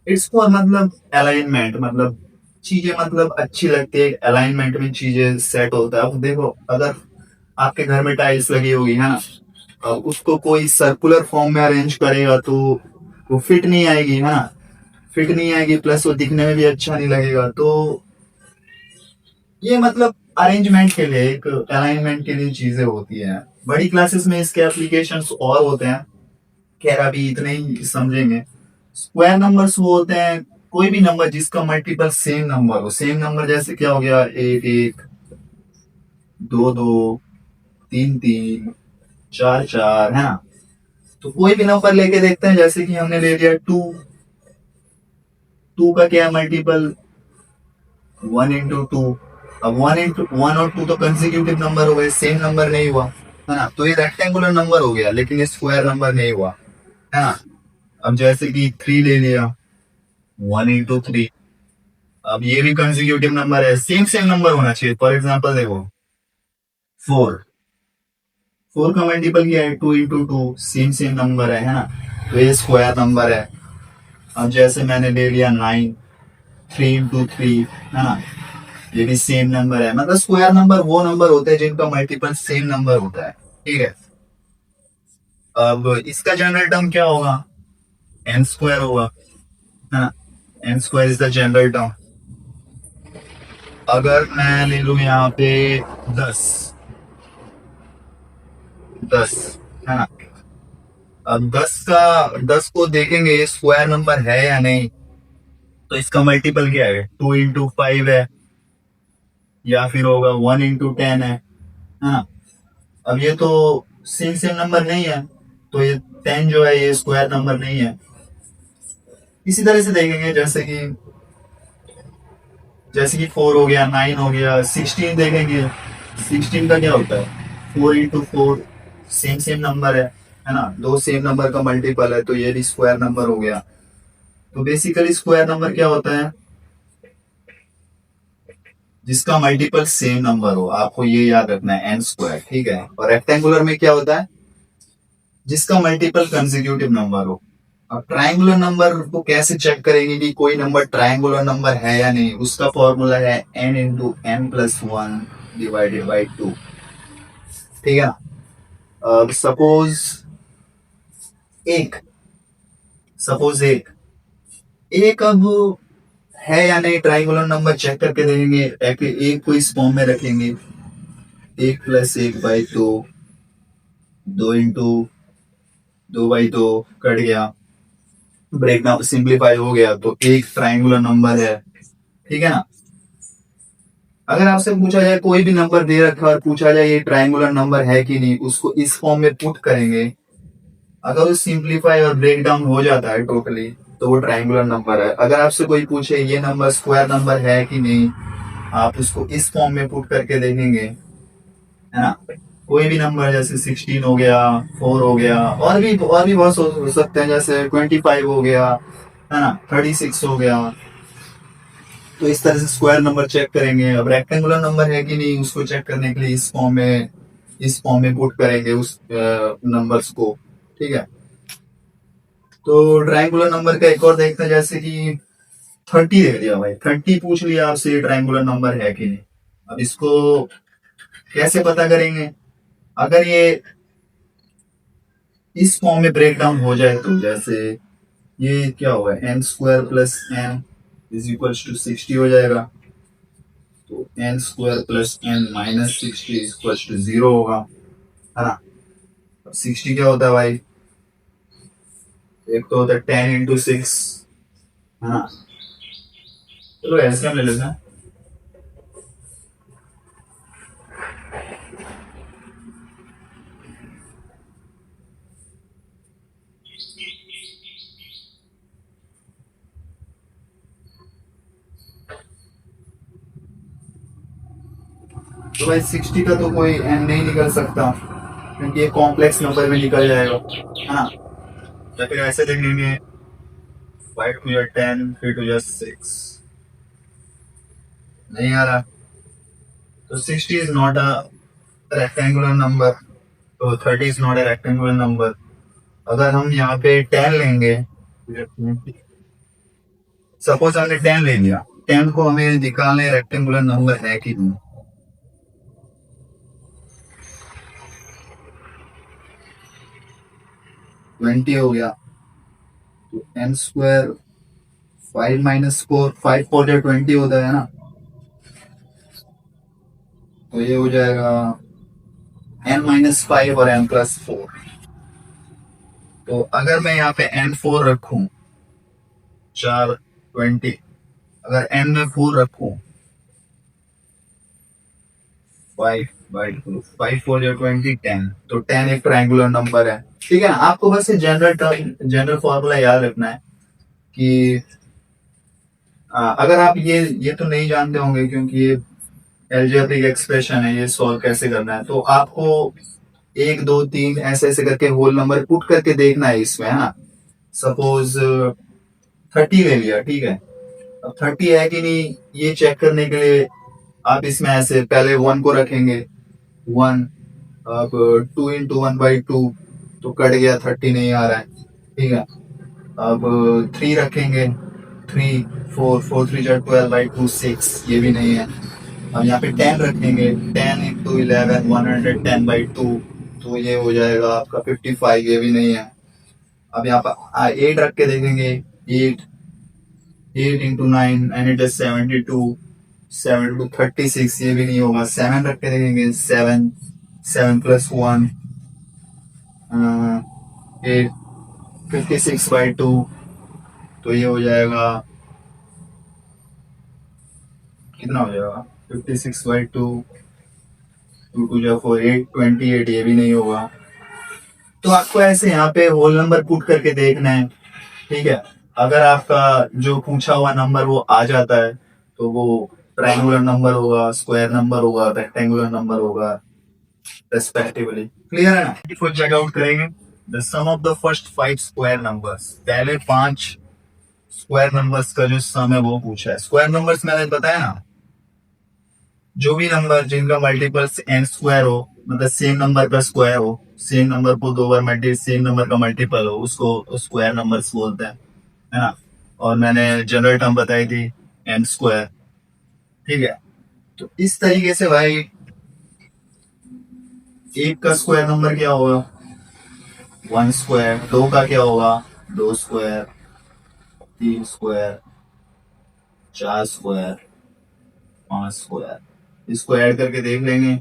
इट्स फॉर मतलब अलाइनमेंट, मतलब चीजें मतलब अच्छी लगती है, अलाइनमेंट में चीजें सेट होता है। अब देखो, अगर आपके घर में टाइल्स लगी होगी है ना, अब उसको कोई सर्कुलर फॉर्म में अरेंज करेगा तो वो फिट नहीं आएगी है ना, फिट नहीं आएगी, प्लस वो दिखने में भी अच्छा नहीं लगेगा। तो ये मतलब अरेंजमेंट के लिए, एक अलाइनमेंट के लिए चीजें होती है। बड़ी क्लासेस में इसके एप्लीकेशंस और होते हैं, खैर अभी इतने ही समझेंगे। स्क्वायर नंबर्स वो होते हैं कोई भी नंबर जिसका मल्टीपल सेम नंबर हो। सेम नंबर जैसे क्या हो गया? 1 1, 2 2, 3 3, 4 4 है ना। तो कोई भी नंबर लेके देखते हैं, जैसे कि हमने ले लिया 2, 2 का क्या है मल्टीपल? 1 into 2। अब 1 और 2 तो कंसेक्यूटिव नंबर हो गए, सेम नंबर नहीं हुआ है ना, तो ये रेक्टेंगुलर नंबर हो गया, लेकिन ये स्क्वायर नंबर नहीं हुआ है ना। अब जैसे कि 3 ले लिया, 1 into 3, अब ये भी कंसेक्यूटिव नंबर है, सेम सेम नंबर होना चाहिए। फॉर एग्जांपल देखो 4, 4 का मल्टीपल क्या है? 2 into 2, सेम सेम नंबर है ना, तो ये स्क्वायर नंबर है। अब जैसे मैंने ले लिया 9, 3 into 3 है ना, ये भी सेम नंबर है। मतलब स्क्वायर नंबर वो नंबर होते हैं जिनका मल्टीपल सेम नंबर होता है। ठीक है, अब इसका जनरल टर्म क्या होगा? एन स्क्वायर होगा है ना, n square is the general term. अगर मैं ले लू यहाँ पे 10, 10 है ना, अब 10 को देखेंगे ये स्क्वायर नंबर है या नहीं, तो इसका मल्टीपल क्या है? 2 into 5 है, या फिर होगा 1 into 10 है ना। अब ये तो सेम सेम नंबर नहीं है, तो ये 10 जो है ये स्क्वायर नंबर नहीं है। इसी तरह से देखेंगे, जैसे कि 4 हो गया, 9 हो गया, 16 देखेंगे। 16 का क्या होता है? 4 into 4, सेम सेम नंबर है ना, दो सेम नंबर का मल्टीपल है, तो ये भी स्क्वायर नंबर हो गया। तो बेसिकली स्क्वायर नंबर क्या होता है? जिसका मल्टीपल सेम नंबर हो, आपको ये याद रखना है, एन स्क्वायर। ठीक है, और रेक्टेंगुलर में क्या होता है? जिसका मल्टीपल कंसेक्यूटिव नंबर हो। अब ट्रायंगुलर नंबर को कैसे चेक करेंगे कि कोई नंबर ट्रायंगुलर नंबर है या नहीं? उसका फॉर्मूला है n into n+1 divided by 2। ठीक है ना, अब एक सपोज एक अब है या नहीं ट्रायंगुलर नंबर चेक करके देखेंगे। एक को इस फॉर्म में रखेंगे, 1+1/2, 2 into 2/2 कट गया, ब्रेक डाउन सिंप्लीफाई हो गया, तो एक ट्रायंगुलर नंबर है। ठीक है ना, अगर आपसे पूछा जाए कोई भी नंबर दे रखा है और पूछा जाए ये ट्रायंगुलर नंबर है कि नहीं, उसको इस फॉर्म में पुट करेंगे अगर वो सिंप्लीफाई और ब्रेक डाउन हो जाता है टोटली तो वो ट्रायंगुलर नंबर है। अगर आपसे कोई पूछे ये नंबर स्क्वायर नंबर है कि नहीं, आप उसको इस फॉर्म में पुट करके देखेंगे, है ना। कोई भी नंबर जैसे 16 हो गया, 4 हो गया, और भी बहुत हो सकते हैं, जैसे 25 हो गया, है ना, 36 हो गया। तो इस तरह से स्क्वायर नंबर चेक करेंगे। अब रेक्टेंगुलर नंबर है कि नहीं उसको चेक करने के लिए इस फॉर्म में पुट करेंगे उस नंबर्स को। ठीक है। तो ट्रायंगुलर नंबर का एक और देखते हैं, जैसे कि 30 दे दिया भाई, 30 पूछ लिया आपसे ये ट्रायंगुलर नंबर है कि नहीं। अब इसको कैसे पता करेंगे? अगर ये इस फॉर्म में ब्रेक डाउन हो जाए तो जैसे ये क्या होगा, n square plus n is equal to 60 हो जाएगा। तो n square plus n minus 60 is equal to 0 होगा, है ना। अब 60 क्या होता है भाई? एक तो होता है 10 into 6, है ना। चलो ऐसे हम ले लेते हैं। तो भाई 60 का तो कोई एन नहीं निकल सकता, क्योंकि ये कॉम्प्लेक्स नंबर में निकल जाएगा, है ना। या फिर ऐसे देख लेंगे, 5 to 10, 3 to 6, नहीं आ रहा। तो 60 is not a rectangular number, तो 30 is not a rectangular number. अगर हम यहाँ पे 10 लेंगे, सपोज हमने 10 ले लिया, 10 को हमें निकालने रेक्टेंगुलर नंबर है कि नहीं। 20 हो गया, तो एन स्क्वायर 5 - 4, 5 4 20 होता है ना। तो ये हो जाएगा n-5 और n+4। तो अगर मैं यहाँ पे n4 रखूं, 4 20, अगर n में 4 रखूं, 5/2, 5 4 20, 10, तो 10 एक ट्रायंगुलर नंबर है। ठीक है ना। आपको बस ये जनरल फॉर्मूला याद रखना है कि अगर आप ये तो नहीं जानते होंगे, क्योंकि ये एल्जेब्रिक एक्सप्रेशन है, ये सॉल्व कैसे करना है, तो आपको 1 2 3 ऐसे ऐसे करके होल नंबर पुट करके देखना है इसमें, है ना। सपोज 30 ले लिया, ठीक है। अब 30 है कि नहीं ये चेक करने के लिए आप इसमें ऐसे पहले 1 को रखेंगे, 1। अब 2 into 1/2, तो कट गया, 30 नहीं आ रहा है। ठीक है। अब 3 रखेंगे, 3 4 4 3 12/2, 6, ये भी नहीं है। अब यहाँ पे 10 रखेंगे, 10 into 11, 110/2, तो ये हो जाएगा आपका 55, ये भी नहीं है। अब यहाँ पर 8 रख के देखेंगे, 8 8 into 9 and it is 72, 7 to 36, ये भी नहीं होगा। 7 रख के देखेंगे, 7 7 + 1, 8 56/2, तो ये हो जाएगा, कितना हो जाएगा, 56/2, 2 2 4 8 28, ये भी नहीं होगा। तो आपको ऐसे यहाँ पे होल नंबर पुट करके देखना है। ठीक है। अगर आपका जो पूछा हुआ नंबर वो आ जाता है तो वो ट्रायंगुलर नंबर होगा, स्क्वायर नंबर होगा, रेक्टेंगुलर नंबर होगा, रेस्पेक्टिवली। क्लियर है ना। फुल चेकआउट करेंगे the sum of the first 5 square numbers. पहले 5 स्क्वायर नंबर्स का जो सम है वो पूछा है। स्क्वायर नंबर्स मैंने बताया ना, जो भी नंबर जिनका मल्टीपल्स एन स्क्वायर हो, मतलब सेम नंबर का स्क्वायर हो, सेम नंबर को 2 बार मल्टी सेम नंबर का मल्टीपल हो, उसको स्क्वायर नंबर्स बोलते हैं, है ना। और मैंने जनरल टर्म बताई थी, एन स्क्वायर। ठीक है। तो इस तरीके से भाई, एक का स्क्वायर नंबर क्या होगा, 1 स्क्वायर। दो का क्या होगा, 2 स्क्वायर। 3 square, 4 square, 5 square. इसको ऐड करके देख लेंगे,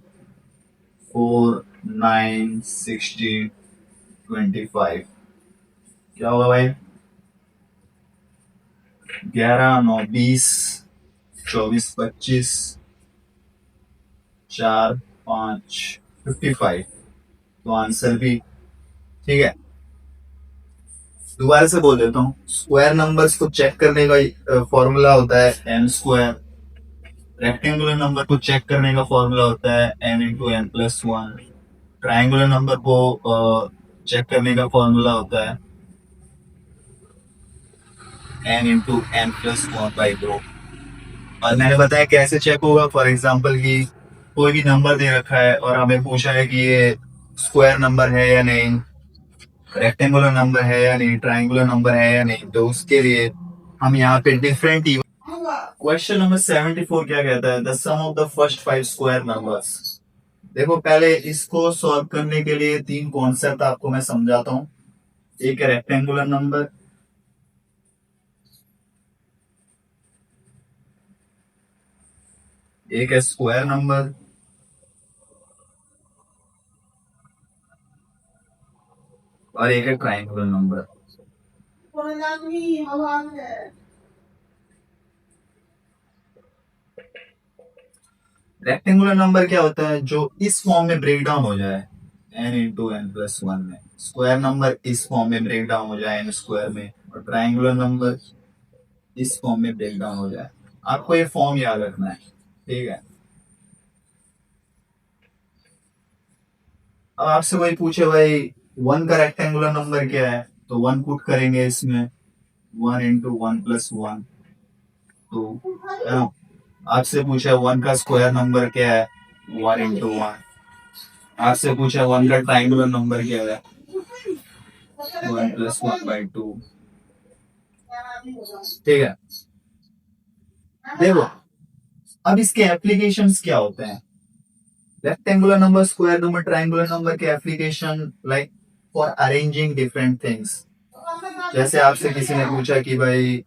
4 9 60 25, क्या होगा भाई, 11 9 20 24 25, 4 5 55। तो आंसर भी ठीक है। दोबारा से बोल देता हूँ, स्क्वायर नंबर्स को चेक करने का फॉर्मूला होता है एन स्क्वायर। रेक्टेंगुलर नंबर को चेक करने का फॉर्मूला होता है n into n plus one. Triangular number को चेक करने का फॉर्मूला होता है n into n plus one by दो। और मैंने बताया कैसे चेक होगा। फॉर एग्जाम्पल कि कोई भी नंबर दे रखा है और हमें पूछा है कि ये स्क्वायर नंबर है या नहीं, रेक्टेंगुलर नंबर है या नहीं, ट्राइंगुलर नंबर है या नहीं, तो उसके लिए हम यहाँ पे डिफरेंट। क्वेश्चन नंबर 74 क्या कहता है, the sum of the first five square numbers. देखो पहले इसको सॉल्व करने के लिए तीन कॉन्सेप्ट आपको मैं समझाता हूँ। एक है रेक्टेंगुलर नंबर, एक है स्क्वायर नंबर, और एक है ट्राइंगुलर नंबर। रेक्टेंगुलर नंबर क्या होता है, जो इस फॉर्म में ब्रेक डाउन हो जाए n into n plus one में। स्क्वायर नंबर इस फॉर्म में ब्रेक डाउन हो जाए एन स्क्वायर में, और ट्राइंगुलर नंबर इस फॉर्म में ब्रेक डाउन हो जाए। आपको ये फॉर्म याद रखना है, ठीक है। अब आपसे कोई पूछे भाई वन का रेक्टेंगुलर नंबर क्या है, तो वन पुट करेंगे इसमें, one into one plus one two. आपसे पूछा वन का स्क्वायर नंबर क्या है, वन इंटू वन। आपसे पूछा वन का ट्राइंगुलर नंबर क्या है, one plus one by two. ठीक है। देखो अब इसके एप्लीकेशंस क्या होते हैं। Rectangular number, square number, triangular number के application like for arranging different things. जैसे आपसे किसी ने पूछा कि भाई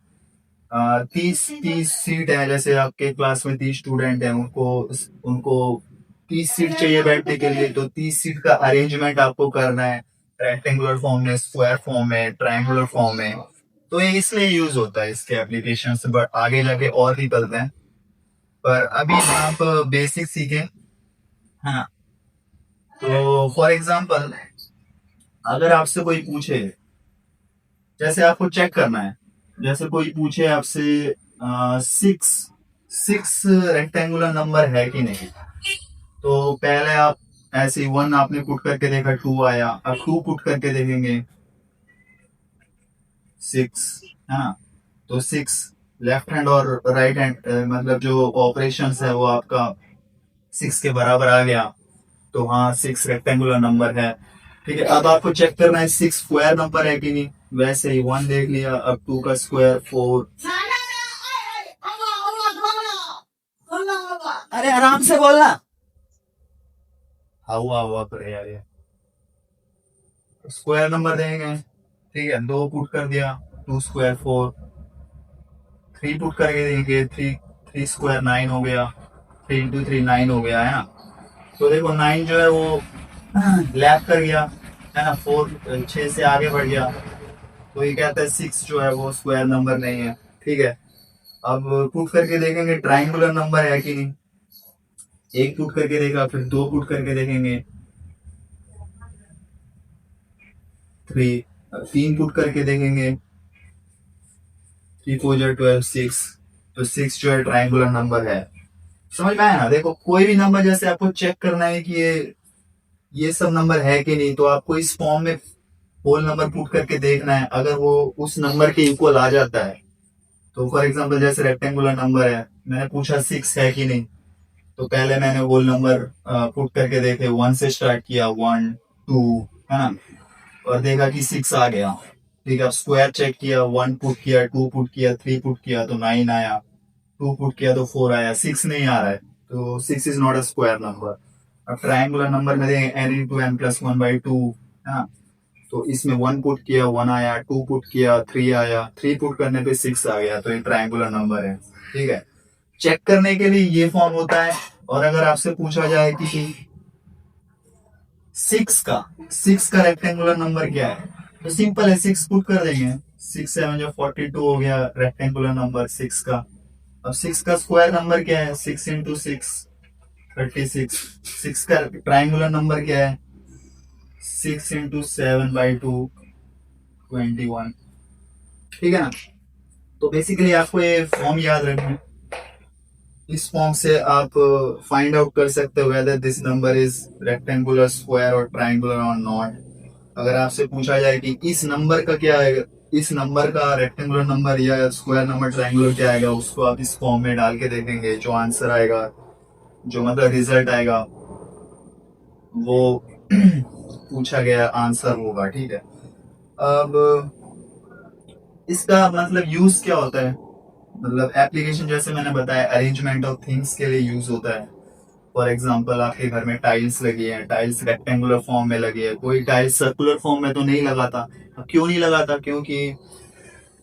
30 सीट है, जैसे आपके क्लास में 30 स्टूडेंट है, उनको उनको 30 सीट चाहिए बैठने के लिए, तो 30 सीट का अरेंजमेंट आपको करना है रेक्टेंगुलर फॉर्म में, स्क्वायर फॉर्म में, ट्राइंगुलर फॉर्म में। तो ये इसलिए यूज होता है इसके एप्लीकेशन से, बट आगे जाके और भी करते हैं, पर अभी आप बेसिक सीखें। हाँ, तो फॉर एग्जाम्पल अगर आपसे कोई पूछे, जैसे आपको चेक करना है, जैसे कोई पूछे आपसे सिक्स सिक्स रेक्टेंगुलर नंबर है कि नहीं, तो पहले आप ऐसे वन आपने पुट करके देखा, टू आया, अब टू पुट करके देखेंगे, सिक्स है ना। तो सिक्स लेफ्ट हैंड और राइट हैंड मतलब जो ऑपरेशन है वो आपका सिक्स के बराबर आ गया, तो हाँ सिक्स रेक्टेंगुलर नंबर है। ठीक है, अब आपको चेक करना है सिक्स स्क्वायर नंबर है कि नहीं। वैसे ही वन देख लिया, अब टू का स्क्वायर फोर। अरे आराम से बोलना, हुआ हुआ करे यार ये। स्क्वायर नंबर देंगे, ठीक है, दो पुट कर दिया, two square four. Three put करके देंगे, थ्री थ्री स्क्वायर नाइन हो गया, थ्री इंटू थ्री नाइन हो गया, है ना। तो देखो नाइन जो है वो लेफ्ट कर गया, है ना, फोर छह से आगे बढ़ गया, तो ये कहता है सिक्स जो है वो स्क्वायर नंबर नहीं है। ठीक है, अब पुट करके देखेंगे ट्राइंगुलर नंबर है कि नहीं। एक पुट करके देखा, फिर दो पुट करके देखेंगे, थ्री। तीन पुट करके देखेंगे, थ्री फोर जो 12, सिक्स। तो सिक्स जो है ट्राइंगुलर नंबर है। समझ में आया ना। देखो कोई भी नंबर जैसे आपको चेक करना है कि ये सब नंबर है कि नहीं, तो आपको इस फॉर्म में होल नंबर पुट करके देखना है। अगर वो उस नंबर के इक्वल आ जाता है, तो फॉर एग्जांपल जैसे रेक्टेंगुलर नंबर है, मैंने पूछा सिक्स है कि नहीं, तो पहले मैंने होल नंबर पुट करके देखे, वन से स्टार्ट किया, वन टू, है ना, और देखा कि सिक्स आ गया। ठीक है, अब स्क्वायर चेक किया, वन पुट किया, टू पुट किया, थ्री पुट किया तो नाइन आया, टू पुट किया तो फोर आया, सिक्स नहीं आ रहा है, तो six is not a square number. अब ट्राइंगुलर नंबर में देखें n into n plus one by two, है ना, तो इसमें वन पुट किया, वन आया, टू पुट किया, थ्री आया, थ्री पुट करने पे सिक्स आ गया, तो ये ट्राइंगुलर नंबर है। ठीक है, चेक करने के लिए ये फॉर्म होता है। और अगर आपसे पूछा जाए कि सिक्स का रेक्टेंगुलर नंबर क्या है, तो सिंपल है, सिक्स पुट कर देंगे, सिक्स सेवन जो 42 हो गया रेक्टेंगुलर नंबर सिक्स का। अब सिक्स का स्क्वायर नंबर क्या है, सिक्स इंटू सिक्स 36। सिक्स का ट्राइंगुलर नंबर क्या है, six into seven by two 21, ठीक है ना। तो बेसिकली आपको ये फॉर्म याद रखना है। इस फॉर्म से आप फाइंड आउट कर सकते हो weather this number is rectangular, square और ट्राइंगुलर और नॉट। अगर आपसे पूछा जाए कि इस नंबर का क्या है, इस नंबर का रेक्टेंगुलर नंबर या स्क्वायर नंबर, ट्राइंगुलर क्या आएगा, उसको आप इस फॉर्म में डाल के देखेंगे, जो आंसर आएगा, जो मतलब रिजल्ट आएगा, वो पूछा गया आंसर होगा, ठीक है। अब इसका मतलब यूज क्या होता है, मतलब एप्लीकेशन जैसे मैंने बताया अरेंजमेंट ऑफ थिंग्स के लिए यूज होता है। फॉर एग्जाम्पल आपके घर में टाइल्स लगी है, टाइल्स रेक्टेंगुलर फॉर्म में लगी है, कोई टाइल्स सर्कुलर फॉर्म में तो नहीं लगाता। अब क्यों नहीं लगाता, क्योंकि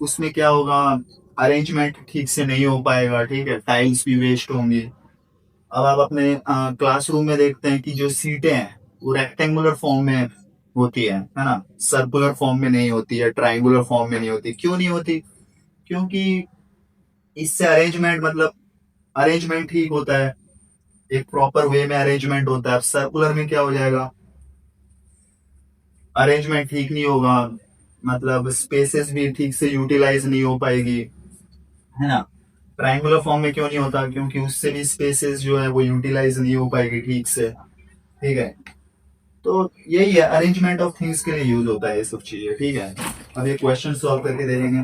उसमें क्या होगा, अरेंजमेंट ठीक से नहीं हो पाएगा, ठीक है, टाइल्स भी वेस्ट होंगी। अब आप अपने क्लासरूम में देखते हैं कि जो सीटें हैं वो रेक्टेंगुलर फॉर्म में होती है ना, सर्कुलर फॉर्म में नहीं होती है, ट्राइंगुलर फॉर्म में नहीं होती। क्यों नहीं होती, क्योंकि इससे अरेंजमेंट, मतलब अरेंजमेंट ठीक होता है, एक प्रॉपर वे में अरेंजमेंट होता है। सर्कुलर में क्या हो जाएगा, अरेंजमेंट ठीक नहीं होगा, मतलब स्पेसेस भी ठीक से यूटिलाइज नहीं हो पाएगी, है ना। ट्रायंगुलर फॉर्म में क्यों नहीं होता, क्योंकि उससे भी स्पेसेस जो है वो यूटिलाइज नहीं हो पाएगी ठीक से, ठीक है। तो यही है, अरेंजमेंट ऑफ थिंग्स के लिए यूज होता है ये सब चीजें, ठीक है। अब ये क्वेश्चन सॉल्व करके दे देंगे।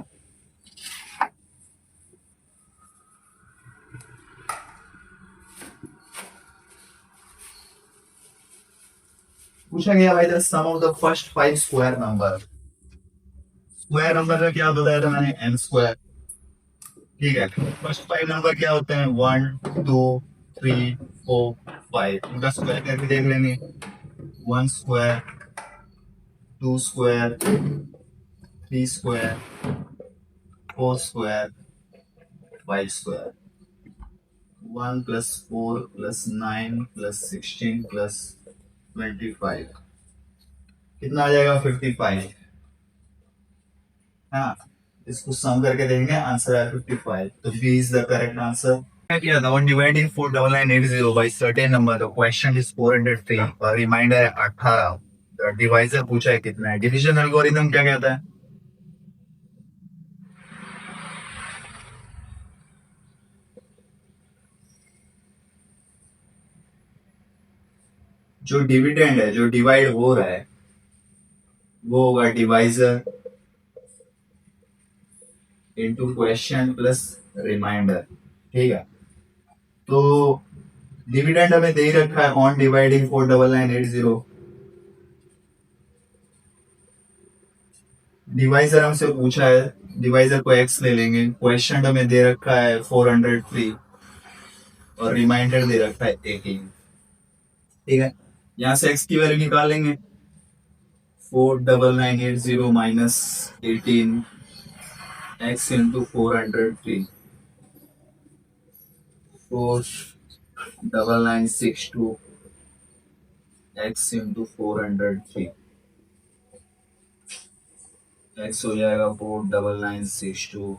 पूछा गया भाई the sum of the first 5 square number. Square number का क्या बताया था मैंने, एन स्क्वायर, ठीक है। फर्स्ट 5 नंबर क्या होते हैं, 1 2 3 4 5, उनका स्क्वायर करके देख लेंगे। 1 square, 2 square, 3 square, 4 square, 5 square. 1 + 4 + 9 + 16 + 25 कितना आ जाएगा, 55। हाँ, इसको सम करके देंगे, आंसर है 55, तो B is the correct answer. क्या किया था, one dividing 49980 by certain number, the quotient is 403 और रिमाइंडर है 18। डिवाइजर पूछा है कितना है, डिवीजन एल्गोरिथम क्या कहता है, जो डिविडेंड है, जो डिवाइड हो रहा है, वो होगा divisor into question plus remainder, ठीक है। तो डिविडेंड हमें दे ही रखा है ऑन डिवाइडिंग 49980। डिवाइजर हमसे पूछा है, डिवाइजर को x ले लेंगे, क्वेश्चन हमें दे रखा है 403 और रिमाइंडर दे रखा है 18, ठीक है। यहाँ से x की वैल्यू निकालेंगे, 49980 minus 18 x into 403, 49962 x into 403, x हो जाएगा 49962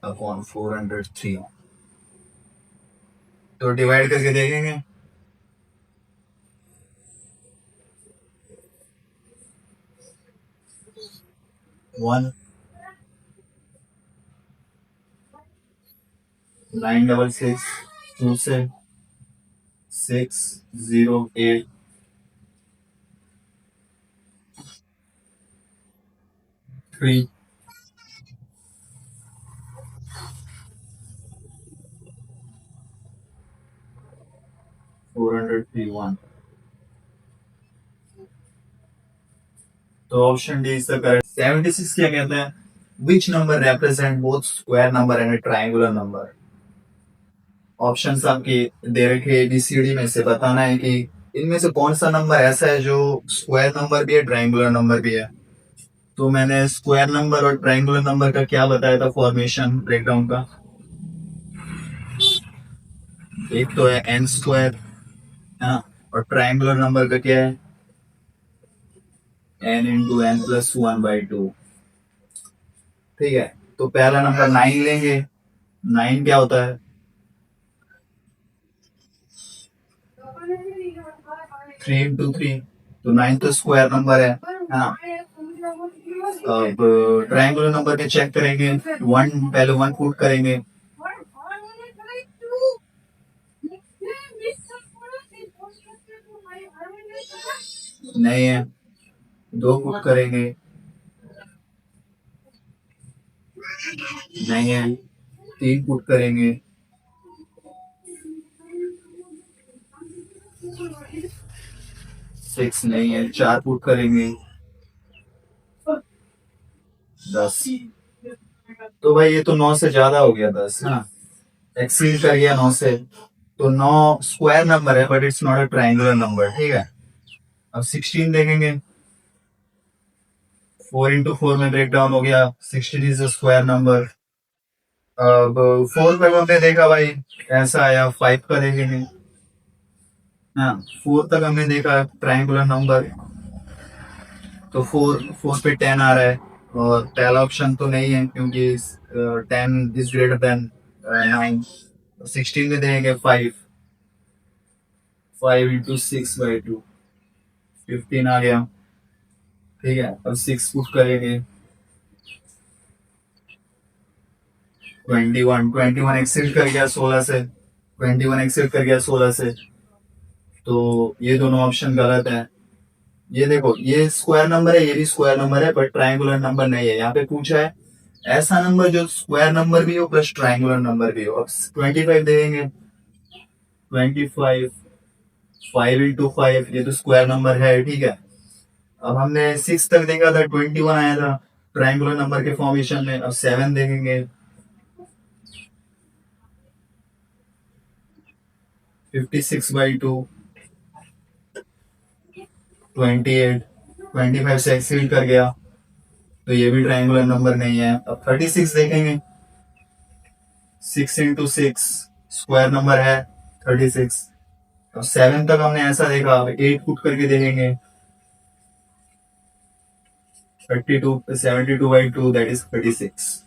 अपॉन 403। तो डिवाइड करके देखेंगे, 1 966 2 से 608 3 403 1। तो option D is the correct. 76 क्या कहता है, which number represent both square number and triangular number. Options आपके दे रखे एबीसीडी में से बताना है कि इनमें से कौन सा नंबर ऐसा है जो स्क्वायर नंबर भी है, ट्रायंगुलर नंबर भी है। तो मैंने स्क्वायर नंबर और ट्रायंगुलर नंबर का क्या बताया था, फॉर्मेशन ब्रेकडाउन का। एक तो है एन स्क्वायर, है ना, और ट्रायंगुलर नंबर का क्या है, एन इंटू एन प्लस 1/2, ठीक है। तो पहला नंबर 9 लेंगे, 9 क्या होता है, 3 इंटू 3, तो 9 तो स्क्वायर नंबर है ना। अब ट्रायंगुलर नंबर के चेक करेंगे, वन पहले वन पुट करेंगे, नहीं है, दो पुट करेंगे, नहीं है, तीन पुट करेंगे, सिक्स नहीं है, चार पुट करेंगे, 10। तो भाई ये तो 9 से ज्यादा हो गया, 10 हाँ, एक्सीड कर गया 9 से। तो 9 स्क्वायर नंबर है but it's not a triangular number, ठीक है। अब 16 देखेंगे, 4 इंटू 4 में ब्रेक डाउन हो गया, 16 इज अ स्क्वायर नंबर। अब 4 पे हमने देखा भाई ऐसा आया, 5 का देखेंगे, हाँ 4 तक हमने देखा ट्रायंगुलर नंबर, तो 4 पे 10 आ रहा है, और पहला ऑप्शन तो नहीं है क्योंकि 10 इज ग्रेटर देन 9। 16 में देंगे 5, 5 इंटू 6/2, 15 आ गया, ठीक है। अब 6 पुट करेंगे, 21 एक्सेप्ट कर गया 16 से, 21 एक्सेप्ट कर गया 16 से, तो ये दोनों ऑप्शन गलत है। ये देखो, ये स्क्वायर नंबर है, ये भी स्क्वायर नंबर है बट ट्रायंगुलर नंबर नहीं है। यहाँ पे पूछा है ऐसा नंबर जो स्क्वायर नंबर भी हो प्लस ट्रायंगुलर नंबर भी हो। अब 25 देंगे, 25, 5 इंटू 5, ये तो स्क्वायर नंबर है, ठीक है। अब हमने 6 तक देखा था, 21 आया था ट्रायंगुलर नंबर के फॉर्मेशन में। अब 7 देखेंगे, 56/2, 28, 25 से एक्सीड कर गया, तो ये भी ट्रायंगुलर नंबर नहीं है। अब 36 देखेंगे, 6 इंटू 6 स्क्वायर नंबर है 36। अब 7 तक हमने ऐसा देखा, अब 8 पुट करके देखेंगे, 32, 72/2 दैट इज 36।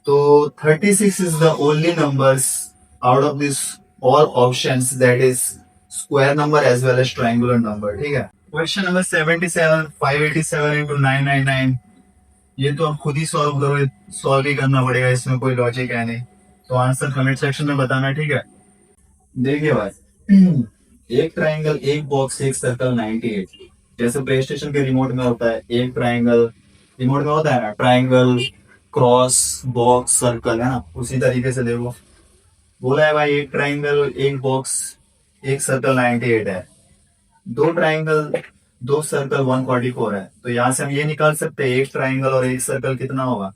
तो 36 is the only numbers out of this all options that is square number as well as triangular number, ठीक है। क्वेश्चन नंबर 77, 587 इंटू 999, ये तो आप खुद ही सॉल्व करो, सॉल्व ही करना पड़ेगा, इसमें कोई लॉजिक है नहीं। तो आंसर कमेंट सेक्शन में बताना, ठीक है। देखिए भाई, एक ट्रायंगल, एक बॉक्स, एक सर्कल, 98। जैसे प्ले स्टेशन के रिमोट में होता है, एक ट्रायंगल रिमोट में होता है ना, ट्रायंगल, क्रॉस, बॉक्स, सर्कल, है ना, उसी तरीके से देखो। बोला है भाई एक ट्रायंगल, एक बॉक्स, एक सर्कल 98 है, दो ट्रायंगल, दो सर्कल 144 है। तो यहां से हम ये निकाल सकते हैं एक ट्रायंगल और एक सर्कल कितना होगा,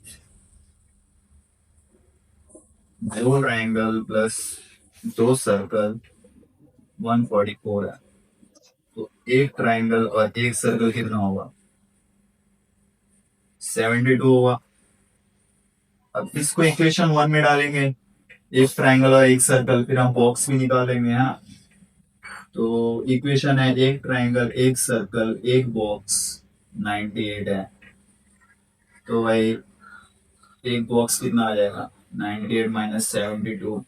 दो ट्रायंगल प्लस दो सर्कल 144 है, तो एक ट्रायंगल और एक सर्कल कितना होगा, 72 होगा। अब इसको इक्वेशन 1 में डालेंगे, एक ट्रायंगल और एक सर्कल, फिर हम बॉक्स भी निकालेंगे, हाँ। तो इक्वेशन है एक ट्रायंगल, एक सर्कल, एक बॉक्स, 98 है। तो भाई एक बॉक्स कितना आ जाएगा, 98 माइनस 72,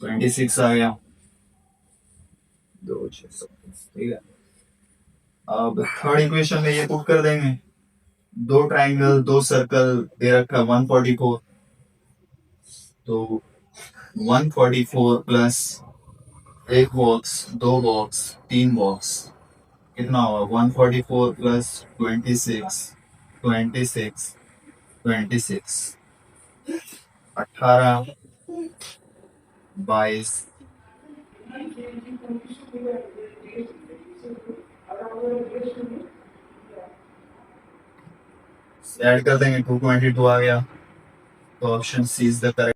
26 आ गया, 2600, ठीक है। अब थर्ड इक्वेशन में ये पुट कर देंगे, दो ट्रायंगल, दो सर्कल दे रखा 144, तो 144 प्लस एक बॉक्स, दो बॉक्स, तीन बॉक्स, कितना होगा, 144 प्लस 26, 26, 26, 18, 22, ऐड कर देंगे, 222 आ गया। तो option C is the correct.